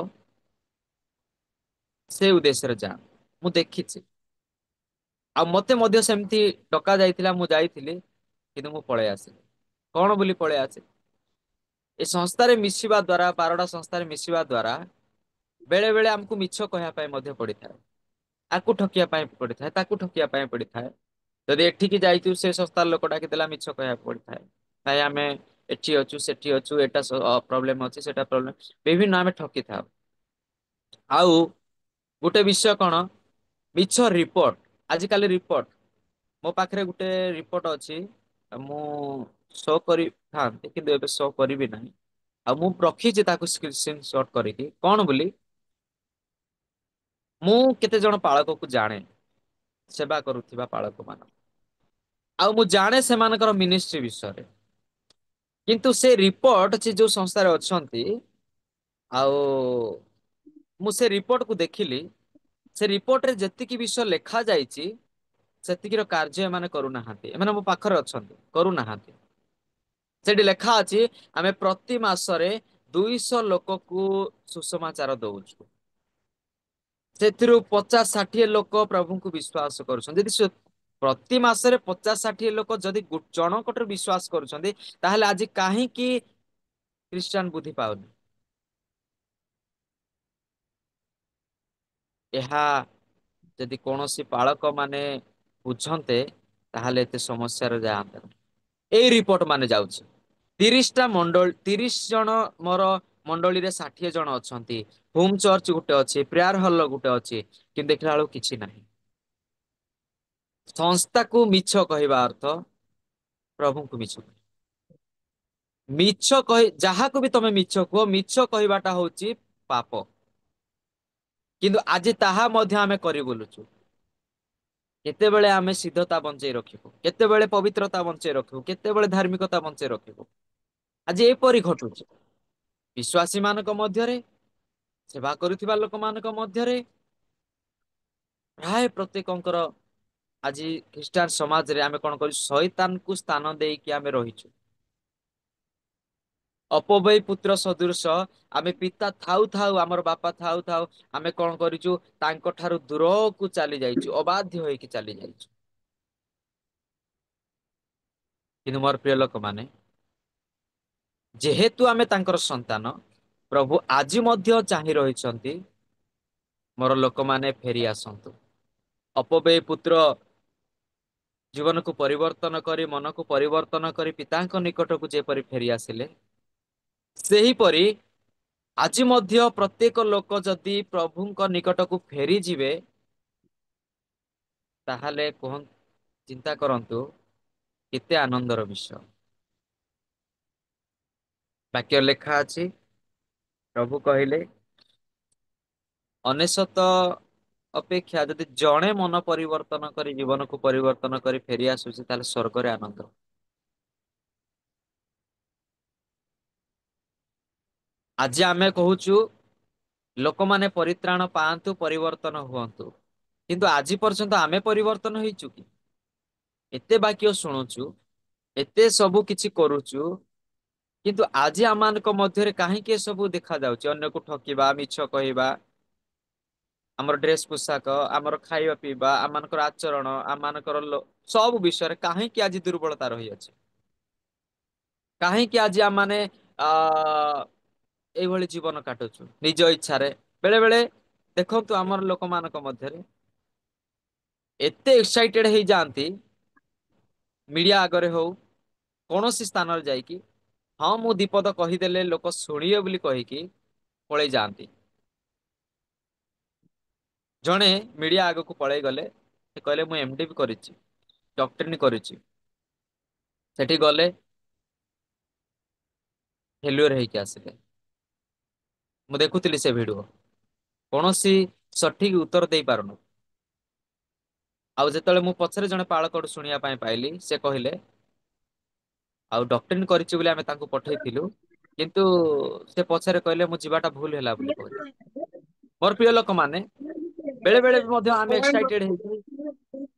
ସେ ଉଦ୍ଦେଶ୍ୟରେ ଯାଆନ୍ତି, ମୁଁ ଦେଖିଛି। ଆଉ ମତେ ମଧ୍ୟ ସେମିତି ଡକା ଯାଇଥିଲା, ମୁଁ ଯାଇଥିଲି, କିନ୍ତୁ ମୁଁ ପଳେଇ ଆସିଲି। କଣ ବୋଲି ପଳେଇ ଆସିଲି? ଏ ସଂସ୍ଥାରେ ମିଶିବା ଦ୍ଵାରା, 12ଟା ସଂସ୍ଥାରେ ମିଶିବା ଦ୍ଵାରା ବେଳେ ବେଳେ ଆମକୁ ମିଛ କହିବା ପାଇଁ ମଧ୍ୟ ପଡିଥାଏ। ଆକୁ ଠକିବା ପାଇଁ ପଡିଥାଏ, ତାକୁ ଠକିବା ପାଇଁ ପଡିଥାଏ। ଯଦି ଏଠିକି ଯାଇଛୁ, ସେ ସଂସ୍ଥାର ଲୋକ ଡାକିଦେଲା, ମିଛ କହିବାକୁ ପଡିଥାଏ। ଭାଇ ଆମେ ଏଠି ଅଛୁ, ସେଠି ଅଛୁ, ଏଟା ପ୍ରୋବ୍ଲେମ ଅଛି, ସେଟା ପ୍ରୋବ୍ଲେମ, ବିଭିନ୍ନ ଆମେ ଠକିଥାଉ। ଆଉ ଗୋଟେ ବିଷୟ କଣ, ମିଛ ରିପୋର୍ଟ। ଆଜିକାଲି ରିପୋର୍ଟ, ମୋ ପାଖରେ ଗୋଟେ ରିପୋର୍ଟ ଅଛି, ମୁଁ ଶୋ କରିଥାନ୍ତି କିନ୍ତୁ ଏବେ ଶୋ କରିବି ନାହିଁ। ଆଉ ମୁଁ ରଖିଛି ତାକୁ ସ୍କ୍ରିନ୍ ସଟ୍ କରିକି। କଣ ବୋଲି, ମୁଁ କେତେ ଜଣ ପାଳକକୁ ଜାଣେ, ସେବା କରୁଥିବା ପାଳକ ମାନ, ଆଉ ମୁଁ ଜାଣେ ସେମାନଙ୍କର ମିନିଷ୍ଟ୍ରି ବିଷୟରେ। କିନ୍ତୁ ସେ ରିପୋର୍ଟ, ସେ ଯୋଉ ସଂସ୍ଥାରେ ଅଛନ୍ତି, ଆଉ ମୁଁ ସେ ରିପୋର୍ଟକୁ ଦେଖିଲି, ସେ ରିପୋର୍ଟରେ ଯେତିକି ବିଷୟ ଲେଖା ଯାଇଛି, ସେତିକିର କାର୍ଯ୍ୟ ଏମାନେ କରୁନାହାନ୍ତି। ଏମାନେ ମୋ ପାଖରେ ଅଛନ୍ତି, କରୁନାହାନ୍ତି। ସେଠି ଲେଖା ଅଛି, ଆମେ ପ୍ରତି ମାସରେ 200 ଲୋକକୁ ସୁସମାଚାର ଦଉଛୁ। ସେଥିରୁ 50-60 ଲୋକ ପ୍ରଭୁଙ୍କୁ ବିଶ୍ୱାସ କରୁଛନ୍ତି। ଯଦି ପ୍ରତି ମାସରେ 50-60 ଲୋକ ଯଦି ଜଣଙ୍କଠାରୁ ବିଶ୍ୱାସ କରୁଛନ୍ତି, ତାହେଲେ ଆଜି କାହିଁକି ଖ୍ରୀଷ୍ଟିଆନ ବୁଦ୍ଧି ପାଉନି? ଏହା ଯଦି କୌଣସି ପାଳକ ମାନେ ବୁଝନ୍ତେ, ତାହେଲେ ଏତେ ସମସ୍ୟାରେ ଯାଆନ୍ତେ ନାହିଁ। ଏଇ ରିପୋର୍ଟ ମାନେ ଯାଉଛି 30ଟା ମଣ୍ଡଳୀ, 30 ଜଣ ମୋର ମଣ୍ଡଳୀରେ 60 ଜଣ ଅଛନ୍ତି, ହୋମ ଚର୍ଚ୍ଚ ଗୋଟେ ଅଛି, ପ୍ରେୟାର ହଲ ଗୋଟେ ଅଛି, କିନ୍ତୁ ଦେଖିଲା ବେଳକୁ କିଛି ନାହିଁ। ସଂସ୍ଥାକୁ ମିଛ କହିବା ଅର୍ଥ ପ୍ରଭୁଙ୍କୁ ମିଛ କହିବା। ମିଛ କହି, ଯାହାକୁ ବି ତମେ ମିଛ କୁହ, ମିଛ କହିବାଟା ହଉଛି ପାପ। କିନ୍ତୁ ଆଜି ତାହା ମଧ୍ୟ ଆମେ କରି ବୁଲୁଛୁ। କେତେବେଳେ ଆମେ ସିଦ୍ଧତା ବଞ୍ଚେଇ ରଖିବୁ, କେତେବେଳେ ପବିତ୍ରତା ବଞ୍ଚେଇ ରଖିବୁ, କେତେବେଳେ ଧାର୍ମିକତା ବଞ୍ଚେଇ ରଖିବୁ। ଆଜି ଏପରି ଘଟୁଛି ବିଶ୍ୱାସୀ ମାନଙ୍କ ମଧ୍ୟରେ, ସେବା କରୁଥିବା ଲୋକମାନଙ୍କ ମଧ୍ୟରେ। ପ୍ରାୟ ପ୍ରତ୍ୟେକଙ୍କର ଆଜି ଖ୍ରୀଷ୍ଟିଆନ ସମାଜରେ ଆମେ କଣ କରୁଛୁ, ଶୈତାନକୁ ସ୍ଥାନ ଦେଇକି ଆମେ ରହିଛୁ। ଅପବୟ ପୁତ୍ର ସଦୃଶ ଆମେ ପିତା ଥାଉ ଥାଉ, ଆମର ବାପା ଥାଉ ଥାଉ, ଆମେ କଣ କରିଛୁ, ତାଙ୍କ ଠାରୁ ଦୂରକୁ ଚାଲି ଯାଇଛୁ, ଅବାଧ୍ୟ ହେଇକି ଚାଲି ଯାଇଛୁ। କିନ୍ତୁ ମୋର ପ୍ରିୟ ଲୋକମାନେ, ଯେହେତୁ ଆମେ ତାଙ୍କର ସନ୍ତାନ, ପ୍ରଭୁ ଆଜି ମଧ୍ୟ ଚାହିଁ ରହିଛନ୍ତି, ମୋର ଲୋକମାନେ ଫେରି ଆସନ୍ତୁ। ଅପବୟ ପୁତ୍ର ଜୀବନକୁ ପରିବର୍ତ୍ତନ କରି, ମନକୁ ପରିବର୍ତ୍ତନ କରି ପିତାଙ୍କ ନିକଟକୁ ଯେପରି ଫେରି ଆସିଲେ, ସେହିପରି ଆଜି ମଧ୍ୟ ପ୍ରତ୍ୟେକ ଲୋକ ଯଦି ପ୍ରଭୁଙ୍କ ନିକଟକୁ ଫେରିଯିବେ, ତାହେଲେ ଚିନ୍ତା କରନ୍ତୁ କେତେ ଆନନ୍ଦର ବିଷୟ। ବାକ୍ୟ ଲେଖା ଅଛି, ପ୍ରଭୁ କହିଲେ, 99 ଅପେକ୍ଷା ଯଦି ଜଣେ ମନ ପରିବର୍ତ୍ତନ କରି ଜୀବନକୁ ପରିବର୍ତ୍ତନ କରି ଫେରି ଆସୁଛି ତାହେଲେ ସ୍ୱର୍ଗରେ ଆନନ୍ଦ। ଆଜି ଆମେ କହୁଛୁ ଲୋକମାନେ ପରିତ୍ରାଣ ପାଆନ୍ତୁ, ପରିବର୍ତ୍ତନ ହୁଅନ୍ତୁ, କିନ୍ତୁ ଆଜି ପର୍ଯ୍ୟନ୍ତ ଆମେ ପରିବର୍ତ୍ତନ ହେଇଛୁ କି? ଏତେ ବାକ୍ୟ ଶୁଣୁଛୁ, ଏତେ ସବୁ କିଛି କରୁଛୁ, କିନ୍ତୁ ଆଜି ଆମମାନଙ୍କ ମଧ୍ୟରେ କାହିଁକି ଏସବୁ ଦେଖା ଯାଉଛି? ଅନ୍ୟକୁ ଠକିବା, ମିଛ କହିବା, ଆମର ଡ୍ରେସ ପୋଷାକ, ଆମର ଖାଇବା ପିଇବା, ଆମମାନଙ୍କର ଆଚରଣ, ଆମମାନଙ୍କର ସବୁ ବିଷୟରେ କାହିଁକି ଆଜି ଦୁର୍ବଳତା ରହିଅଛି? କାହିଁକି ଆଜି ଆମମାନେ ଆ ଏଇଭଳି ଜୀବନ କାଟୁଛୁ ନିଜ ଇଚ୍ଛାରେ? ବେଳେ ବେଳେ ଦେଖନ୍ତୁ ଆମର ଲୋକମାନଙ୍କ ମଧ୍ୟରେ ଏତେ ଏକ୍ସାଇଟେଡ ହେଇଯାଆନ୍ତି, ମିଡିଆ ଆଗରେ ହଉ କୌଣସି ସ୍ଥାନରେ ଯାଇକି, ହଁ ମୁଁ ଦିପଦ କହିଦେଲେ ଲୋକ ଶୁଣିବେ ବୋଲି କହିକି ପଳେଇ ଯାଆନ୍ତି। ଜଣେ ମିଡିଆ ଆଗକୁ ପଳେଇ ଗଲେ, ସେ କହିଲେ ମୁଁ ଏମଡି ବି କରିଛି, ଡକ୍ଟରିନ କରିଛି। ସେଠି ଗଲେ, ଫେଲୁଅର ହେଇକି ଆସିଲେ। ମୁଁ ଦେଖୁଥିଲି ସେ ଭିଡିଓ, କୌଣସି ସଠିକ ଉତ୍ତର ଦେଇ ପାରୁନୁ। ଆଉ ଯେତେବେଳେ ମୁଁ ପଛରେ ଜଣେ ପାଳକଡୁ ଶୁଣିବା ପାଇଁ ପାଇଲି, ସେ କହିଲେ ଆଉ ଡକ୍ଟରିନ କରିଛି ବୋଲି ଆମେ ତାଙ୍କୁ ପଠେଇଥିଲୁ, କିନ୍ତୁ ସେ ପଛରେ କହିଲେ ମୁଁ ଯିବାଟା ଭୁଲ ହେଲା ବୋଲି କହିଲେ। ମୋର ପ୍ରିୟ ଲୋକମାନେ, ବେଳେ ବେଳେ ବି ମଧ୍ୟ ଆମେ ଏକ୍ସାଇଟେଡ ହେଇକି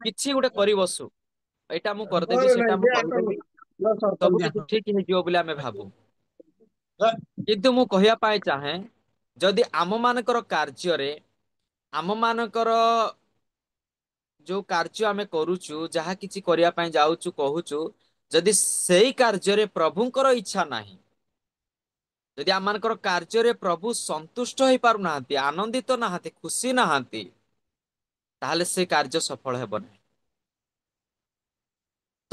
କିଛି ଗୋଟେ କରି ବସୁ, ଏଇଟା ମୁଁ କରିଦେବି, ସେଇଟା ମୁଁ କରିଦେବି, ସବୁ କିଛି ଠିକ ହେଇଯିବ ବୋଲି ଆମେ ଭାବୁ। କିନ୍ତୁ ମୁଁ କହିବା ପାଇଁ ଚାହେଁ, ଯଦି ଆମମାନଙ୍କର କାର୍ଯ୍ୟରେ, ଆମମାନଙ୍କର ଯୋଉ କାର୍ଯ୍ୟ ଆମେ କରୁଛୁ, ଯାହା କିଛି କରିବା ପାଇଁ ଯାଉଛୁ କହୁଛୁ, ଯଦି ସେଇ କାର୍ଯ୍ୟରେ ପ୍ରଭୁଙ୍କର ଇଚ୍ଛା ନାହିଁ, ଯଦି ଆମମାନଙ୍କର କାର୍ଯ୍ୟରେ ପ୍ରଭୁ ସନ୍ତୁଷ୍ଟ ହେଇପାରୁନାହାନ୍ତି, ଆନନ୍ଦିତ ନାହାନ୍ତି, ଖୁସି ନାହାନ୍ତି, ତାହେଲେ ସେ କାର୍ଯ୍ୟ ସଫଳ ହେବ ନାହିଁ।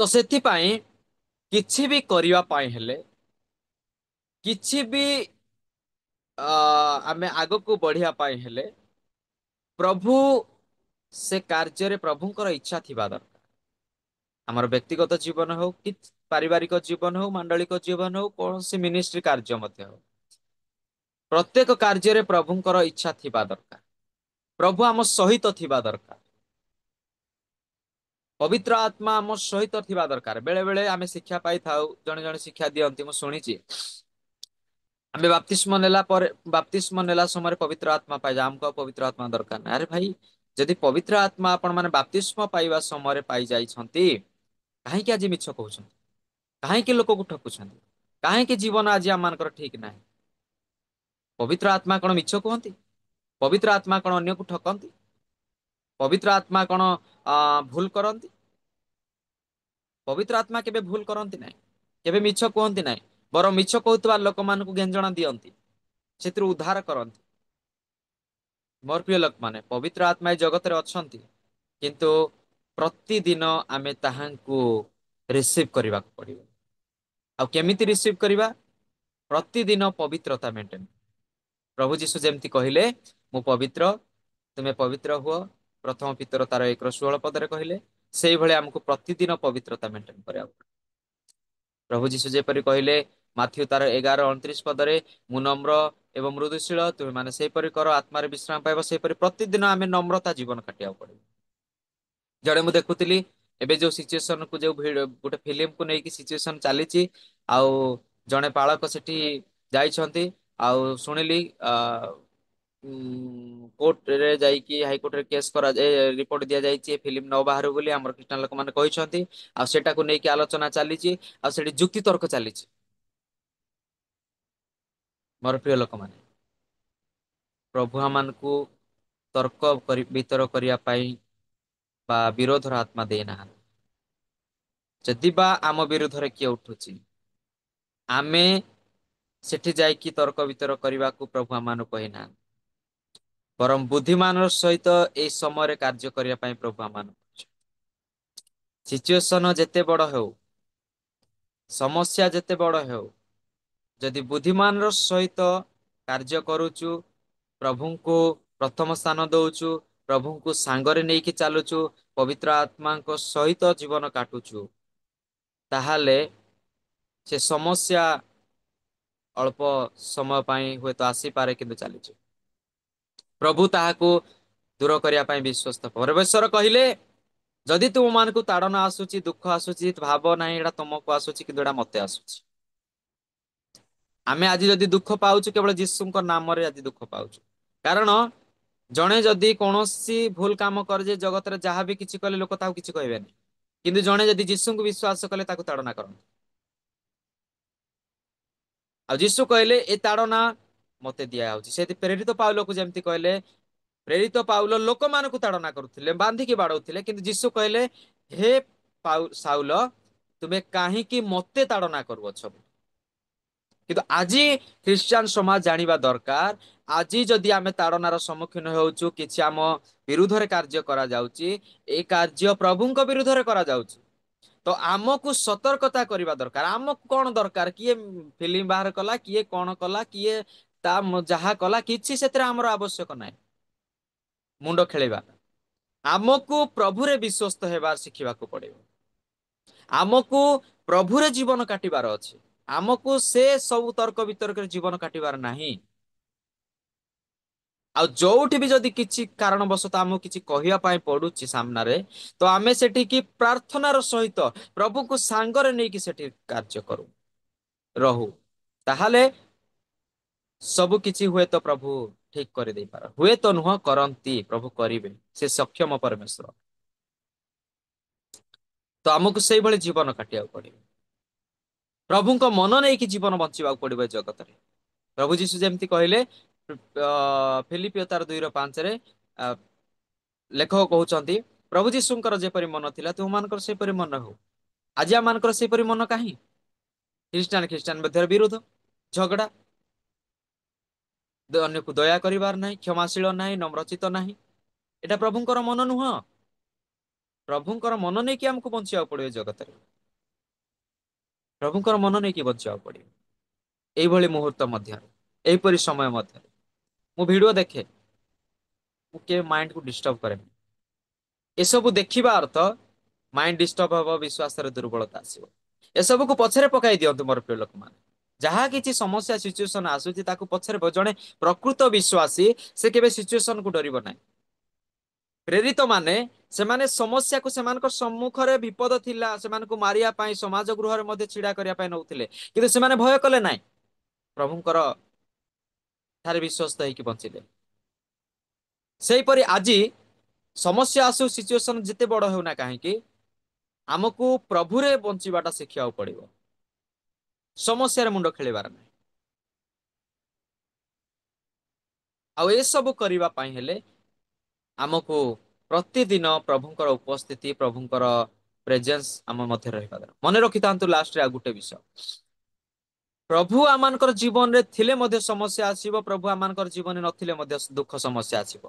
ତ ସେଥିପାଇଁ କିଛି ବି କରିବା ପାଇଁ ହେଲେ, କିଛି ବି ଆମେ ଆଗକୁ ବଢିବା ପାଇଁ ହେଲେ, ପ୍ରଭୁ ସେ କାର୍ଯ୍ୟରେ ପ୍ରଭୁଙ୍କର ଇଚ୍ଛା ଥିବା ଦରକାର। ଆମର ବ୍ୟକ୍ତିଗତ ଜୀବନ ହଉ କି ପାରିବାରିକ ଜୀବନ ହଉ, ମାଣ୍ଡଳିକ ଜୀବନ ହଉ, କୌଣସି ମିନିଷ୍ଟ୍ରି କାର୍ଯ୍ୟ ମଧ୍ୟ ହଉ, ପ୍ରତ୍ୟେକ କାର୍ଯ୍ୟରେ ପ୍ରଭୁଙ୍କର ଇଚ୍ଛା ଥିବା ଦରକାର। ପ୍ରଭୁ ଆମ ସହିତ ଥିବା ଦରକାର। ପବିତ୍ର ଆତ୍ମା ଆମ ସହିତ ଥିବା ଦରକାର। ବେଳେ ବେଳେ ଆମେ ଶିକ୍ଷା ପାଇଥାଉ, ଜଣେ ଜଣେ ଶିକ୍ଷା ଦିଅନ୍ତି, ମୁଁ ଶୁଣିଛି, ଆମେ ବାପ୍ତିସ୍ମ ନେଲା ପରେ, ବାପ୍ତିସ୍ମ ନେଲା ସମୟରେ ପବିତ୍ର ଆତ୍ମା ପାଇଯାଏ, ଆମକୁ ଆଉ ପବିତ୍ର ଆତ୍ମା ଦରକାର ନାହିଁ। ଆରେ ଭାଇ, ଯଦି ପବିତ୍ର ଆତ୍ମା ଆପଣ ମାନେ ବାପ୍ତିସ୍ମ ପାଇବା ସମୟରେ ପାଇ ଯାଇଛନ୍ତି, କାହିଁକି ଆଜି ମିଛ କହୁଛନ୍ତି? କାହିଁକି ଲୋକକୁ ଠକୁଛନ୍ତି? କାହିଁକି ଜୀବନ ଆଜି ଆମମାନଙ୍କର ଠିକ ନାହିଁ? ପବିତ୍ର ଆତ୍ମା କଣ ମିଛ କୁହନ୍ତି? ପବିତ୍ର ଆତ୍ମା କଣ ଅନ୍ୟକୁ ଠକନ୍ତି? ପବିତ୍ର ଆତ୍ମା କଣ ଭୁଲ କରନ୍ତି? ପବିତ୍ର ଆତ୍ମା କେବେ ଭୁଲ କରନ୍ତି ନାହିଁ, କେବେ ମିଛ କୁହନ୍ତି ନାହିଁ। ବରଂ ମିଛ କହୁଥିବା ଲୋକମାନଙ୍କୁ ଗେଞ୍ଜଣା ଦିଅନ୍ତି, ସେଥିରୁ ଉଦ୍ଧାର କରନ୍ତି। ମୋର ପ୍ରିୟ ଲୋକମାନେ, ପବିତ୍ର ଆତ୍ମା ଏ ଜଗତରେ ଅଛନ୍ତି, କିନ୍ତୁ ପ୍ରତିଦିନ ଆମେ ତାହାଙ୍କୁ ରିସିଭ କରିବାକୁ ପଡିବ। ଆଉ କେମିତି ରିସିଭ କରିବା? ପ୍ରତିଦିନ ପବିତ୍ରତା ମେଣ୍ଟେନ। ପ୍ରଭୁ ଯୀଶୁ ଯେମିତି କହିଲେ, ମୁଁ ପବିତ୍ର, ତୁମେ ପବିତ୍ର ହୁଅ, ପ୍ରଥମ ପିତର ତାର 1:16 କହିଲେ, ସେଇଭଳି ଆମକୁ ପ୍ରତିଦିନ ପବିତ୍ରତା ମେଣ୍ଟେନ କରିବାକୁ ପଡିବ। ପ୍ରଭୁ ଯୀଶୁ ଯେପରି କହିଲେ ମାଥ୍ୟୁ ତାର 11:29, ମୁଁ ନମ୍ର ଏବଂ ମୃଦୁଶୀଳ, ତୁମେ ମାନେ ସେହିପରି କର, ଆତ୍ମାରେ ବିଶ୍ରାମ ପାଇବ। ସେହିପରି ପ୍ରତିଦିନ ଆମେ ନମ୍ରତା ଜୀବନ କାଟିବାକୁ ପଡିବ। ଜଣେ ମୁଁ ଦେଖୁଥିଲି, ଏବେ ଯୋଉ ସିଚୁଏସନକୁ, ଯୋଉ ଗୋଟେ ଫିଲ୍ମକୁ ନେଇକି ସିଚୁଏସନ ଚାଲିଛି, ଆଉ ଜଣେ ପାଳକ ସେଠି ଯାଇଛନ୍ତି, ଆଉ ଶୁଣିଲି କୋର୍ଟରେ ଯାଇକି, ହାଇକୋର୍ଟରେ କେସ୍ କରାଯାଏ, ରିପୋର୍ଟ ଦିଆଯାଇଛି ଏ ଫିଲ୍ମ ନ ବାହାରୁ ବୋଲି ଆମର ଖ୍ରୀଷ୍ଟିଆନ ଲୋକମାନେ କହିଛନ୍ତି। ଆଉ ସେଟାକୁ ନେଇକି ଆଲୋଚନା ଚାଲିଛି, ଆଉ ସେଠି ଯୁକ୍ତି ତର୍କ ଚାଲିଛି। ମୋର ପ୍ରିୟ ଲୋକମାନେ, ପ୍ରଭୁ ଆମମାନଙ୍କୁ ତର୍କ ବିତର୍କ କରିବା ପାଇଁ ବା ବିରୋଧର ଆତ୍ମା ଦେଇନାହାନ୍ତି। ଯଦି ବା ଆମ ବିରୁଦ୍ଧରେ କିଏ ଉଠୁଛି, ଆମେ ସେଠି ଯାଇକି ତର୍କ ବିତର୍କ କରିବାକୁ ପ୍ରଭୁ ଆମମାନଙ୍କୁ କହିନାହାନ୍ତି। ବରଂ ବୁଦ୍ଧିମାନର ସହିତ ଏଇ ସମୟରେ କାର୍ଯ୍ୟ କରିବା ପାଇଁ ପ୍ରଭୁ ଆମମାନଙ୍କୁ, ସିଚୁଏସନ ଯେତେ ବଡ ହେଉ, ସମସ୍ୟା ଯେତେ ବଡ ହେଉ, ଯଦି ବୁଦ୍ଧିମାନର ସହିତ କାର୍ଯ୍ୟ କରୁଛୁ, ପ୍ରଭୁଙ୍କୁ ପ୍ରଥମ ସ୍ଥାନ ଦଉଛୁ, ପ୍ରଭୁଙ୍କୁ ସାଙ୍ଗରେ ନେଇକି ଚାଲୁଛୁ, ପବିତ୍ର ଆତ୍ମାଙ୍କ ସହିତ ଜୀବନ କାଟୁଛୁ, ତାହେଲେ ସେ ସମସ୍ୟା ଅଳ୍ପ ସମୟ ପାଇଁ ହୁଏତ ଆସିପାରେ, କିନ୍ତୁ ଚାଲିଛି। ପ୍ରଭୁ ତାହାକୁ ଦୂର କରିବା ପାଇଁ ବିଶ୍ୱସ୍ତ। ପରମେଶ୍ୱର କହିଲେ ଯଦି ତୁମମାନଙ୍କୁ ତାଡ଼ନା ଆସୁଛି, ଦୁଃଖ ଆସୁଛି, ଭାବ ନାହିଁ ଏଇଟା ତୁମକୁ ଆସୁଛି, କିନ୍ତୁ ଏଇଟା ମତେ ଆସୁଛି। ଆମେ ଆଜି ଯଦି ଦୁଃଖ ପାଉଛୁ କେବଳ ଯୀଶୁଙ୍କ ନାମରେ ଆଜି ଦୁଃଖ ପାଉଛୁ। କାରଣ ଜଣେ ଯଦି କୌଣସି ଭୁଲ କାମ କରେ, ଯେ ଜଗତରେ ଯାହା ବି କିଛି କଲେ ଲୋକ ତାକୁ କିଛି କହିବେନି, କିନ୍ତୁ ଜଣେ ଯଦି ଯୀଶୁଙ୍କୁ ବିଶ୍ୱାସ କଲେ ତାକୁ ତାଡ଼ନା କରନ୍ତି। ଆଉ ଯୀଶୁ କହିଲେ ଏ ତାଡ଼ନା ମତେ ଦିଆଯାଉଛି। ସେ ପ୍ରେରିତ ପାଉଲକୁ ଯେମିତି କହିଲେ, ପ୍ରେରିତ ପାଉଲ ଲୋକମାନଙ୍କୁ ତାଡ଼ନା କରୁଥିଲେ, ବାନ୍ଧିକି ବାଡଉଥିଲେ, କିନ୍ତୁ ଯୀଶୁ କହିଲେ ହେ ସାଉଲ ତୁମେ କାହିଁକି ମତେ ତାଡ଼ନା କରୁଅଛ? କିନ୍ତୁ ଆଜି ଖ୍ରୀଷ୍ଟିଆନ ସମାଜ ଜାଣିବା ଦରକାର, ଆଜି ଯଦି ଆମେ ତାଡ଼ନାର ସମ୍ମୁଖୀନ ହେଉଛୁ, କିଛି ଆମ ବିରୁଦ୍ଧରେ କାର୍ଯ୍ୟ କରାଯାଉଛି, ଏଇ କାର୍ଯ୍ୟ ପ୍ରଭୁଙ୍କ ବିରୁଦ୍ଧରେ କରାଯାଉଛି, ତ ଆମକୁ ସତର୍କତା କରିବା ଦରକାର। ଆମକୁ କଣ ଦରକାର? କିଏ ଫିଲ୍ମ ବାହାର କଲା, କିଏ କଣ କଲା, କିଏ ତା ଯାହା କଲା, କିଛି ସେଥିରେ ଆମର ଆବଶ୍ୟକ ନାହିଁ ମୁଣ୍ଡ ଖେଳିବା। ଆମକୁ ପ୍ରଭୁରେ ବିଶ୍ୱସ୍ତ ହେବା ଶିଖିବାକୁ ପଡିବ। ଆମକୁ ପ୍ରଭୁରେ ଜୀବନ କାଟିବାର ଅଛି। ଆମକୁ ସେ ସବୁ ତର୍କ ବିତର୍କରେ ଜୀବନ କାଟିବାର ନାହିଁ। ଆଉ ଯୋଉଠି ବି ଯଦି କିଛି କାରଣବଶତଃ ଆମକୁ କିଛି କହିବା ପାଇଁ ପଡୁଛି ସାମ୍ନାରେ, ତ ଆମେ ସେଠିକି ପ୍ରାର୍ଥନାର ସହିତ ପ୍ରଭୁଙ୍କୁ ସାଙ୍ଗରେ ନେଇକି ସେଠି କାର୍ଯ୍ୟ କରୁ, ରହୁ। ତାହେଲେ ସବୁ କିଛି ହୁଏତ ପ୍ରଭୁ ଠିକ କରିଦେଇପାର, ହୁଏତ ନୁହଁ କରନ୍ତି, ପ୍ରଭୁ କରିବେ, ସେ ସକ୍ଷମ ପରମେଶ୍ୱର। ତ ଆମକୁ ସେଇଭଳି ଜୀବନ କାଟିବାକୁ ପଡିବ, ପ୍ରଭୁଙ୍କ ମନ ନେଇକି ଜୀବନ ବଞ୍ଚିବାକୁ ପଡିବ ଏ ଜଗତରେ। ପ୍ରଭୁ ଯୀଶୁ ଯେମିତି କହିଲେ ଫିଲିପିଓ 2:5 ଲେଖକ କହୁଛନ୍ତି, ପ୍ରଭୁ ଯୀଶୁଙ୍କର ଯେପରି ମନ ଥିଲା ତୁମମାନଙ୍କର ସେପରି ମନ ହଉ। ଆଜି ଆମମାନଙ୍କର ସେପରି ମନ କାହିଁ? ଖ୍ରୀଷ୍ଟିଆନ ମଧ୍ୟରେ ବିରୋଧ, ଝଗଡା, ଅନ୍ୟକୁ ଦୟା କରିବାର ନାହିଁ, କ୍ଷମାଶୀଳ ନାହିଁ, ନମ୍ରଚିତ ନାହିଁ। ଏଟା ପ୍ରଭୁଙ୍କର ମନ ନୁହଁ। ପ୍ରଭୁଙ୍କର ମନ ନେଇକି ଆମକୁ ବଞ୍ଚିବାକୁ ପଡିବ ଜଗତରେ। ପ୍ରଭୁଙ୍କର ମନ ନେଇକି ବଞ୍ଚିବାକୁ ପଡିବ। ଏଇଭଳି ମୁହୂର୍ତ୍ତ ମଧ୍ୟରେ, ଏହିପରି ସମୟ ମଧ୍ୟରେ ମୁଁ ଭିଡିଓ ଦେଖେ, ମୁଁ କେବେ ମାଇଣ୍ଡକୁ ଡିଷ୍ଟର୍ବ କରେନି। ଏସବୁ ଦେଖିବା ଅର୍ଥ ମାଇଣ୍ଡ ଡିଷ୍ଟର୍ବ ହବ, ବିଶ୍ୱାସରେ ଦୁର୍ବଳତା ଆସିବ। ଏସବୁକୁ ପଛରେ ପକାଇ ଦିଅନ୍ତୁ ମୋର ପ୍ରିୟ ଲୋକମାନେ। ଯାହା କିଛି ସମସ୍ୟା ସିଚୁଏସନ ଆସୁଛି ତାକୁ ପଛରେ, ଜଣେ ପ୍ରକୃତ ବିଶ୍ୱାସୀ ସେ କେବେ ସିଚୁଏସନକୁ ଡରିବ ନାହିଁ। ପ୍ରେରିତ ମାନେ ସେମାନେ ସମସ୍ୟାକୁ, ସେମାନଙ୍କ ସମ୍ମୁଖରେ ବିପଦ ଥିଲା, ସେମାନଙ୍କୁ ମାରିବା ପାଇଁ ସମାଜ ଗୃହରେ ମଧ୍ୟ ଛିଡା କରିବା ପାଇଁ ନଉଥିଲେ, କିନ୍ତୁ ସେମାନେ ଭୟ କଲେ ନାହିଁ, ପ୍ରଭୁଙ୍କର ଠାରେ ବିଶ୍ୱସ୍ତ ହେଇକି ବଞ୍ଚିଲେ। ସେହିପରି ଆଜି ସମସ୍ୟା ଆସୁ, ସିଚୁଏସନ ଯେତେ ବଡ ହେଉନା କାହିଁକି, ଆମକୁ ପ୍ରଭୁରେ ବଞ୍ଚିବାଟା ଶିଖିବାକୁ ପଡିବ, ସମସ୍ୟାରେ ମୁଣ୍ଡ ଖେଳିବାର ନାହିଁ। ଆଉ ଏସବୁ କରିବା ପାଇଁ ହେଲେ ଆମକୁ ପ୍ରତିଦିନ ପ୍ରଭୁଙ୍କର ଉପସ୍ଥିତି, ପ୍ରଭୁଙ୍କର ପ୍ରେଜେନ୍ସ ଆମ ମଧ୍ୟରେ ରହିବା ଦରକାର। ମନେ ରଖିଥାନ୍ତୁ ଲାଷ୍ଟରେ ଆଉ ଗୋଟେ ବିଷୟ, ପ୍ରଭୁ ଆମମାନଙ୍କର ଜୀବନରେ ଥିଲେ ମଧ୍ୟ ସମସ୍ୟା ଆସିବ, ପ୍ରଭୁ ଆମମାନଙ୍କର ଜୀବନରେ ନଥିଲେ ମଧ୍ୟ ଦୁଃଖ ସମସ୍ୟା ଆସିବ।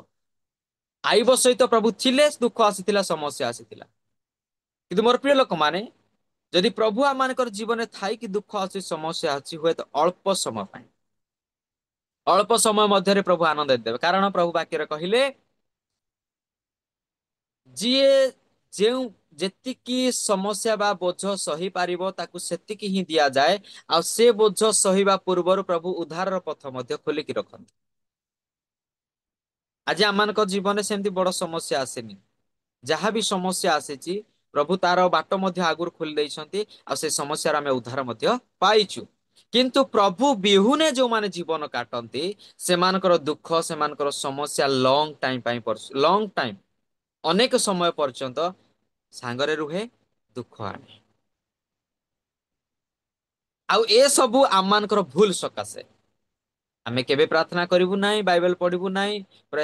ଆଇବ ସହିତ ପ୍ରଭୁ ଥିଲେ, ଦୁଃଖ ଆସିଥିଲା, ସମସ୍ୟା ଆସିଥିଲା। କିନ୍ତୁ ମୋର ପ୍ରିୟ ଲୋକମାନେ, ଯଦି ପ୍ରଭୁ ଆମମାନଙ୍କର ଜୀବନରେ ଥାଇକି ଦୁଃଖ ଅଛି, ସମସ୍ୟା ଅଛି, ହୁଏତ ଅଳ୍ପ ସମୟ ପାଇଁ, ଅଳ୍ପ ସମୟ ମଧ୍ୟରେ ପ୍ରଭୁ ଆନନ୍ଦ ଦେବେ। କାରଣ ପ୍ରଭୁ ବାକ୍ୟରେ କହିଲେ, ଯିଏ ଯେଉଁ ଯେତିକି ସମସ୍ୟା ବା ବୋଝ ସହି ପାରିବ ତାକୁ ସେତିକି ହିଁ ଦିଆଯାଏ, ଆଉ ସେ ବୋଝ ସହିବା ପୂର୍ବରୁ ପ୍ରଭୁ ଉଦ୍ଧାରର ପଥ ମଧ୍ୟ ଖୋଲିକି ରଖନ୍ତି। ଆଜି ଆମମାନଙ୍କ ଜୀବନରେ ସେମିତି ବଡ ସମସ୍ୟା ଆସିନି, ଯାହା ବି ସମସ୍ୟା ଆସିଛି ପ୍ରଭୁ ତାର ବାଟ ମଧ୍ୟ ଆଗରୁ ଖୋଲି ଦେଇଛନ୍ତି, ଆଉ ସେ ସମସ୍ୟାର ଆମେ ଉଦ୍ଧାର ମଧ୍ୟ ପାଇଛୁ। କିନ୍ତୁ ପ୍ରଭୁ ବିହୁନେ ଯୋଉମାନେ ଜୀବନ କାଟନ୍ତି, ସେମାନଙ୍କର ଦୁଃଖ, ସେମାନଙ୍କର ସମସ୍ୟା ଲଙ୍ଗ ଟାଇମ ପାଇଁ, ଲଙ୍ଗ ଟାଇମ, ଅନେକ ସମୟ ପର୍ଯ୍ୟନ୍ତ ସାଙ୍ଗରେ ରୁହେ, ଦୁଃଖ ଆଣେ। ଆଉ ଏସବୁ ଆମମାନଙ୍କର ଭୁଲ ସକାଶେ। ଆମେ କେବେ ପ୍ରାର୍ଥନା କରିବୁ ନାହିଁ, ବାଇବେଲ ପଢିବୁ ନାହିଁ,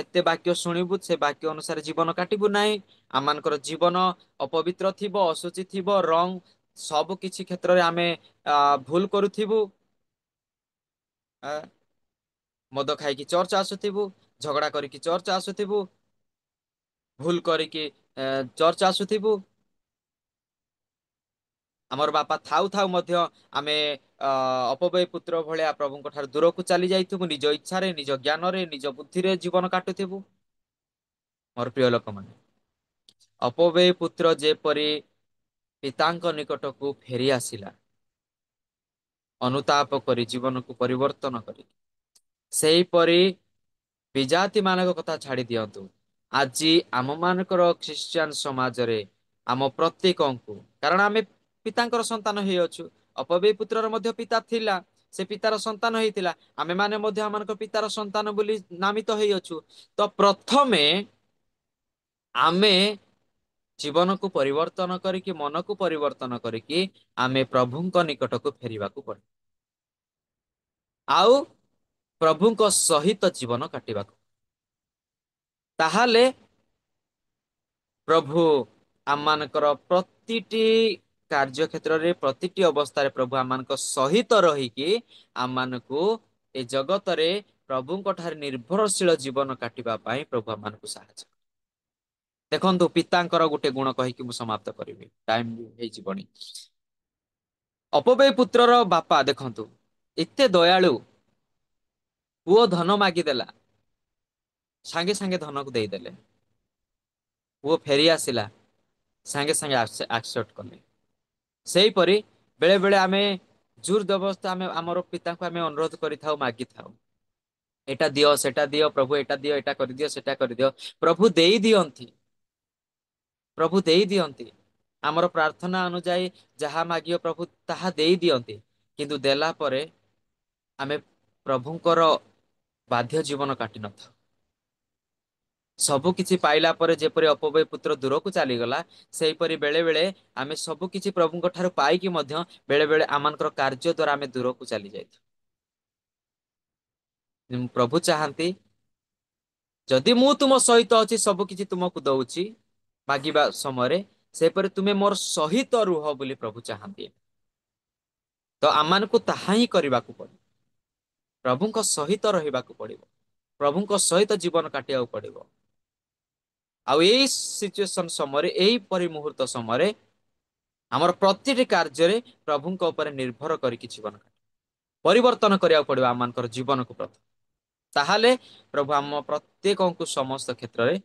ଏତେ ବାକ୍ୟ ଶୁଣିବୁ, ସେ ବାକ୍ୟ ଅନୁସାରେ ଜୀବନ କାଟିବୁ ନାହିଁ। ଆମମାନଙ୍କର ଜୀବନ ଅପବିତ୍ର ଥିବ, ଅଶୁଚି ଥିବ, ରଙ୍ଗ ସବୁ କିଛି କ୍ଷେତ୍ରରେ ଆମେ ଭୁଲ କରୁଥିବୁ। ମଦ ଖାଇକି ଚର୍ଚ୍ଚ ଆସୁଥିବୁ, ଝଗଡା କରିକି ଚର୍ଚ୍ଚ ଆସୁଥିବୁ, ଭୁଲ କରିକି ଚର୍ଚ୍ଚ ଆସୁଥିବୁ। ଆମର ବାପା ଥାଉ ଥାଉ ମଧ୍ୟ ଆମେ ଅପବୟ ପୁତ୍ର ଭଳିଆ ପ୍ରଭୁଙ୍କ ଠାରୁ ଦୂରକୁ ଚାଲି ଯାଇଥିବୁ, ନିଜ ଇଚ୍ଛାରେ, ନିଜ ଜ୍ଞାନରେ, ନିଜ ବୁଦ୍ଧିରେ ଜୀବନ କାଟୁଥିବୁ। ମୋର ପ୍ରିୟ ଲୋକମାନେ, ଅପବୟ ପୁତ୍ର ଯେପରି ପିତାଙ୍କ ନିକଟକୁ ଫେରି ଆସିଲା, ଅନୁତାପ କରି, ଜୀବନକୁ ପରିବର୍ତ୍ତନ କରି, ସେହିପରି ବିଜାତି ମାନଙ୍କ କଥା ଛାଡି ଦିଅନ୍ତୁ, ଆଜି ଆମମାନଙ୍କର ଖ୍ରୀଷ୍ଟିଆନ ସମାଜରେ ଆମ ପ୍ରତ୍ୟେକଙ୍କୁ, କାରଣ ଆମେ ପିତାଙ୍କର ସନ୍ତାନ ହେଇଅଛୁ, ଅପବୟ ପୁତ୍ରର ମଧ୍ୟ ପିତା ଥିଲା, ସେ ପିତାର ସନ୍ତାନ ହେଇଥିଲା, ଆମେମାନେ ମଧ୍ୟ ଆମମାନଙ୍କ ପିତାର ସନ୍ତାନ ବୋଲି ନାମିତ ହେଇଅଛୁ। ତ ପ୍ରଥମେ ଆମେ ଜୀବନକୁ ପରିବର୍ତ୍ତନ କରିକି, ମନକୁ ପରିବର୍ତ୍ତନ କରିକି ଆମେ ପ୍ରଭୁଙ୍କ ନିକଟକୁ ଫେରିବାକୁ ପଡେ, ଆଉ ପ୍ରଭୁଙ୍କ ସହିତ ଜୀବନ କାଟିବାକୁ। ତାହେଲେ ପ୍ରଭୁ ଆମମାନଙ୍କର ପ୍ରତିଟି କାର୍ଯ୍ୟକ୍ଷେତ୍ରରେ, ପ୍ରତିଟି ଅବସ୍ଥାରେ ପ୍ରଭୁ ଆମମାନଙ୍କ ସହିତ ରହିକି ଆମମାନଙ୍କୁ ଏ ଜଗତରେ ପ୍ରଭୁଙ୍କ ଠାରେ ନିର୍ଭରଶୀଳ ଜୀବନ କାଟିବା ପାଇଁ ପ୍ରଭୁ ଆମମାନଙ୍କୁ ସାହାଯ୍ୟ କରେ। ଦେଖନ୍ତୁ, ପିତାଙ୍କର ଗୋଟେ ଗୁଣ କହିକି ମୁଁ ସମାପ୍ତ କରିବି, ଟାଇମ ହେଇଯିବଣି। ଅପବୟ ପୁତ୍ରର ବାପା ଦେଖନ୍ତୁ, ଏତେ ଦୟାଳୁ, ପୁଅ ଧନ ମାଗିଦେଲା, ସାଙ୍ଗେ ସାଙ୍ଗେ ଧନକୁ ଦେଇଦେଲେ। ପୁଅ ଫେରି ଆସିଲା, ସାଙ୍ଗେ ସାଙ୍ଗେ ଆକ୍ସେପ୍ଟ କଲେ। ସେଇପରି ବେଳେ ବେଳେ ଆମେ ଜୋର ଜବରଦସ୍ତ ଆମେ ଆମର ପିତାଙ୍କୁ ଆମେ ଅନୁରୋଧ କରିଥାଉ, ମାଗିଥାଉ, ଏଟା ଦିଅ, ସେଟା ଦିଅ, ପ୍ରଭୁ ଏଟା ଦିଅ, ଏଟା କରିଦିଅ, ସେଟା କରିଦିଅ। ପ୍ରଭୁ ଦେଇ ଦିଅନ୍ତି, ପ୍ରଭୁ ଦେଇ ଦିଅନ୍ତି। ଆମର ପ୍ରାର୍ଥନା ଅନୁଯାୟୀ ଯାହା ମାଗିବ ପ୍ରଭୁ ତାହା ଦେଇ ଦିଅନ୍ତି। କିନ୍ତୁ ଦେଲା ପରେ ଆମେ ପ୍ରଭୁଙ୍କର ବାଧ୍ୟ ଜୀବନ କାଟି ନଥାଉ। ସବୁ କିଛି ପାଇଲା ପରେ ଯେପରି ଅପବୟ ପୁତ୍ର ଦୂରକୁ ଚାଲିଗଲା, ସେହିପରି ବେଳେ ବେଳେ ଆମେ ସବୁ କିଛି ପ୍ରଭୁଙ୍କ ଠାରୁ ପାଇକି ମଧ୍ୟ ବେଳେ ବେଳେ ଆମମାନଙ୍କର କାର୍ଯ୍ୟ ଦ୍ୱାରା ଆମେ ଦୂରକୁ ଚାଲି ଯାଇଥାଉ। ପ୍ରଭୁ ଚାହାନ୍ତି, ଯଦି ମୁଁ ତୁମ ସହିତ ଅଛି, ସବୁ କିଛି ତୁମକୁ ଦଉଛି ମାଗିବା ସମୟରେ, ସେପରି ତୁମେ ମୋର ସହିତ ରୁହ ବୋଲି ପ୍ରଭୁ ଚାହାନ୍ତି। ତ ଆମମାନଙ୍କୁ ତାହା ହିଁ କରିବାକୁ ପଡିବ, ପ୍ରଭୁଙ୍କ ସହିତ ରହିବାକୁ ପଡିବ, ପ୍ରଭୁଙ୍କ ସହିତ ଜୀବନ କାଟିବାକୁ ପଡିବ। ଆଉ ଏଇ ସିଚୁଏସନ ସମୟରେ, ଏଇପରି ମୁହୂର୍ତ୍ତ ସମୟରେ ଆମର ପ୍ରତିଟି କାର୍ଯ୍ୟରେ ପ୍ରଭୁଙ୍କ ଉପରେ ନିର୍ଭର କରିକି ଜୀବନ ପରିବର୍ତ୍ତନ କରିବାକୁ ପଡିବ ଆମମାନଙ୍କର ଜୀବନକୁ ପ୍ରଥମେ। ତାହେଲେ ପ୍ରଭୁ ଆମ ପ୍ରତ୍ୟେକଙ୍କୁ ସମସ୍ତ କ୍ଷେତ୍ରରେ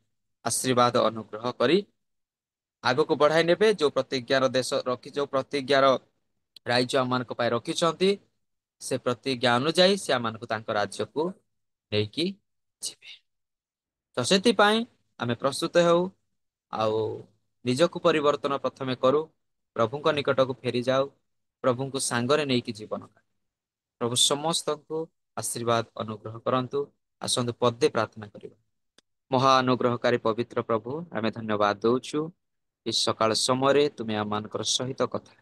ଆଶୀର୍ବାଦ ଅନୁଗ୍ରହ କରି ଆଗକୁ ବଢାଇ ନେବେ। ଯୋଉ ପ୍ରତିଜ୍ଞାର ଦେଶ ରଖି, ଯୋଉ ପ୍ରତିଜ୍ଞାର ରାଜ୍ୟ ଆମମାନଙ୍କ ପାଇଁ ରଖିଛନ୍ତି, ସେ ପ୍ରତିଜ୍ଞା ଅନୁଯାୟୀ ସେ ଆମମାନଙ୍କୁ ତାଙ୍କ ରାଜ୍ୟକୁ ନେଇକି ଯିବେ। ତ ସେଥିପାଇଁ ଆମେ ପ୍ରସ୍ତୁତ ହେଉ, ଆଉ ନିଜକୁ ପରିବର୍ତ୍ତନ ପ୍ରଥମେ କରୁ, ପ୍ରଭୁଙ୍କ ନିକଟକୁ ଫେରିଯାଉ, ପ୍ରଭୁଙ୍କୁ ସାଙ୍ଗରେ ନେଇକି ଜୀବନ କାଟୁ। ପ୍ରଭୁ ସମସ୍ତଙ୍କୁ ଆଶୀର୍ବାଦ ଅନୁଗ୍ରହ କରନ୍ତୁ। ଆସନ୍ତୁ ପଦେ ପ୍ରାର୍ଥନା କରିବା। ମହାନୁଗ୍ରହକାରୀ ପବିତ୍ର ପ୍ରଭୁ, ଆମେ ଧନ୍ୟବାଦ ଦଉଛୁ ଏ ସକାଳ ସମୟରେ ତୁମେ ଆମମାନଙ୍କର ସହିତ କଥା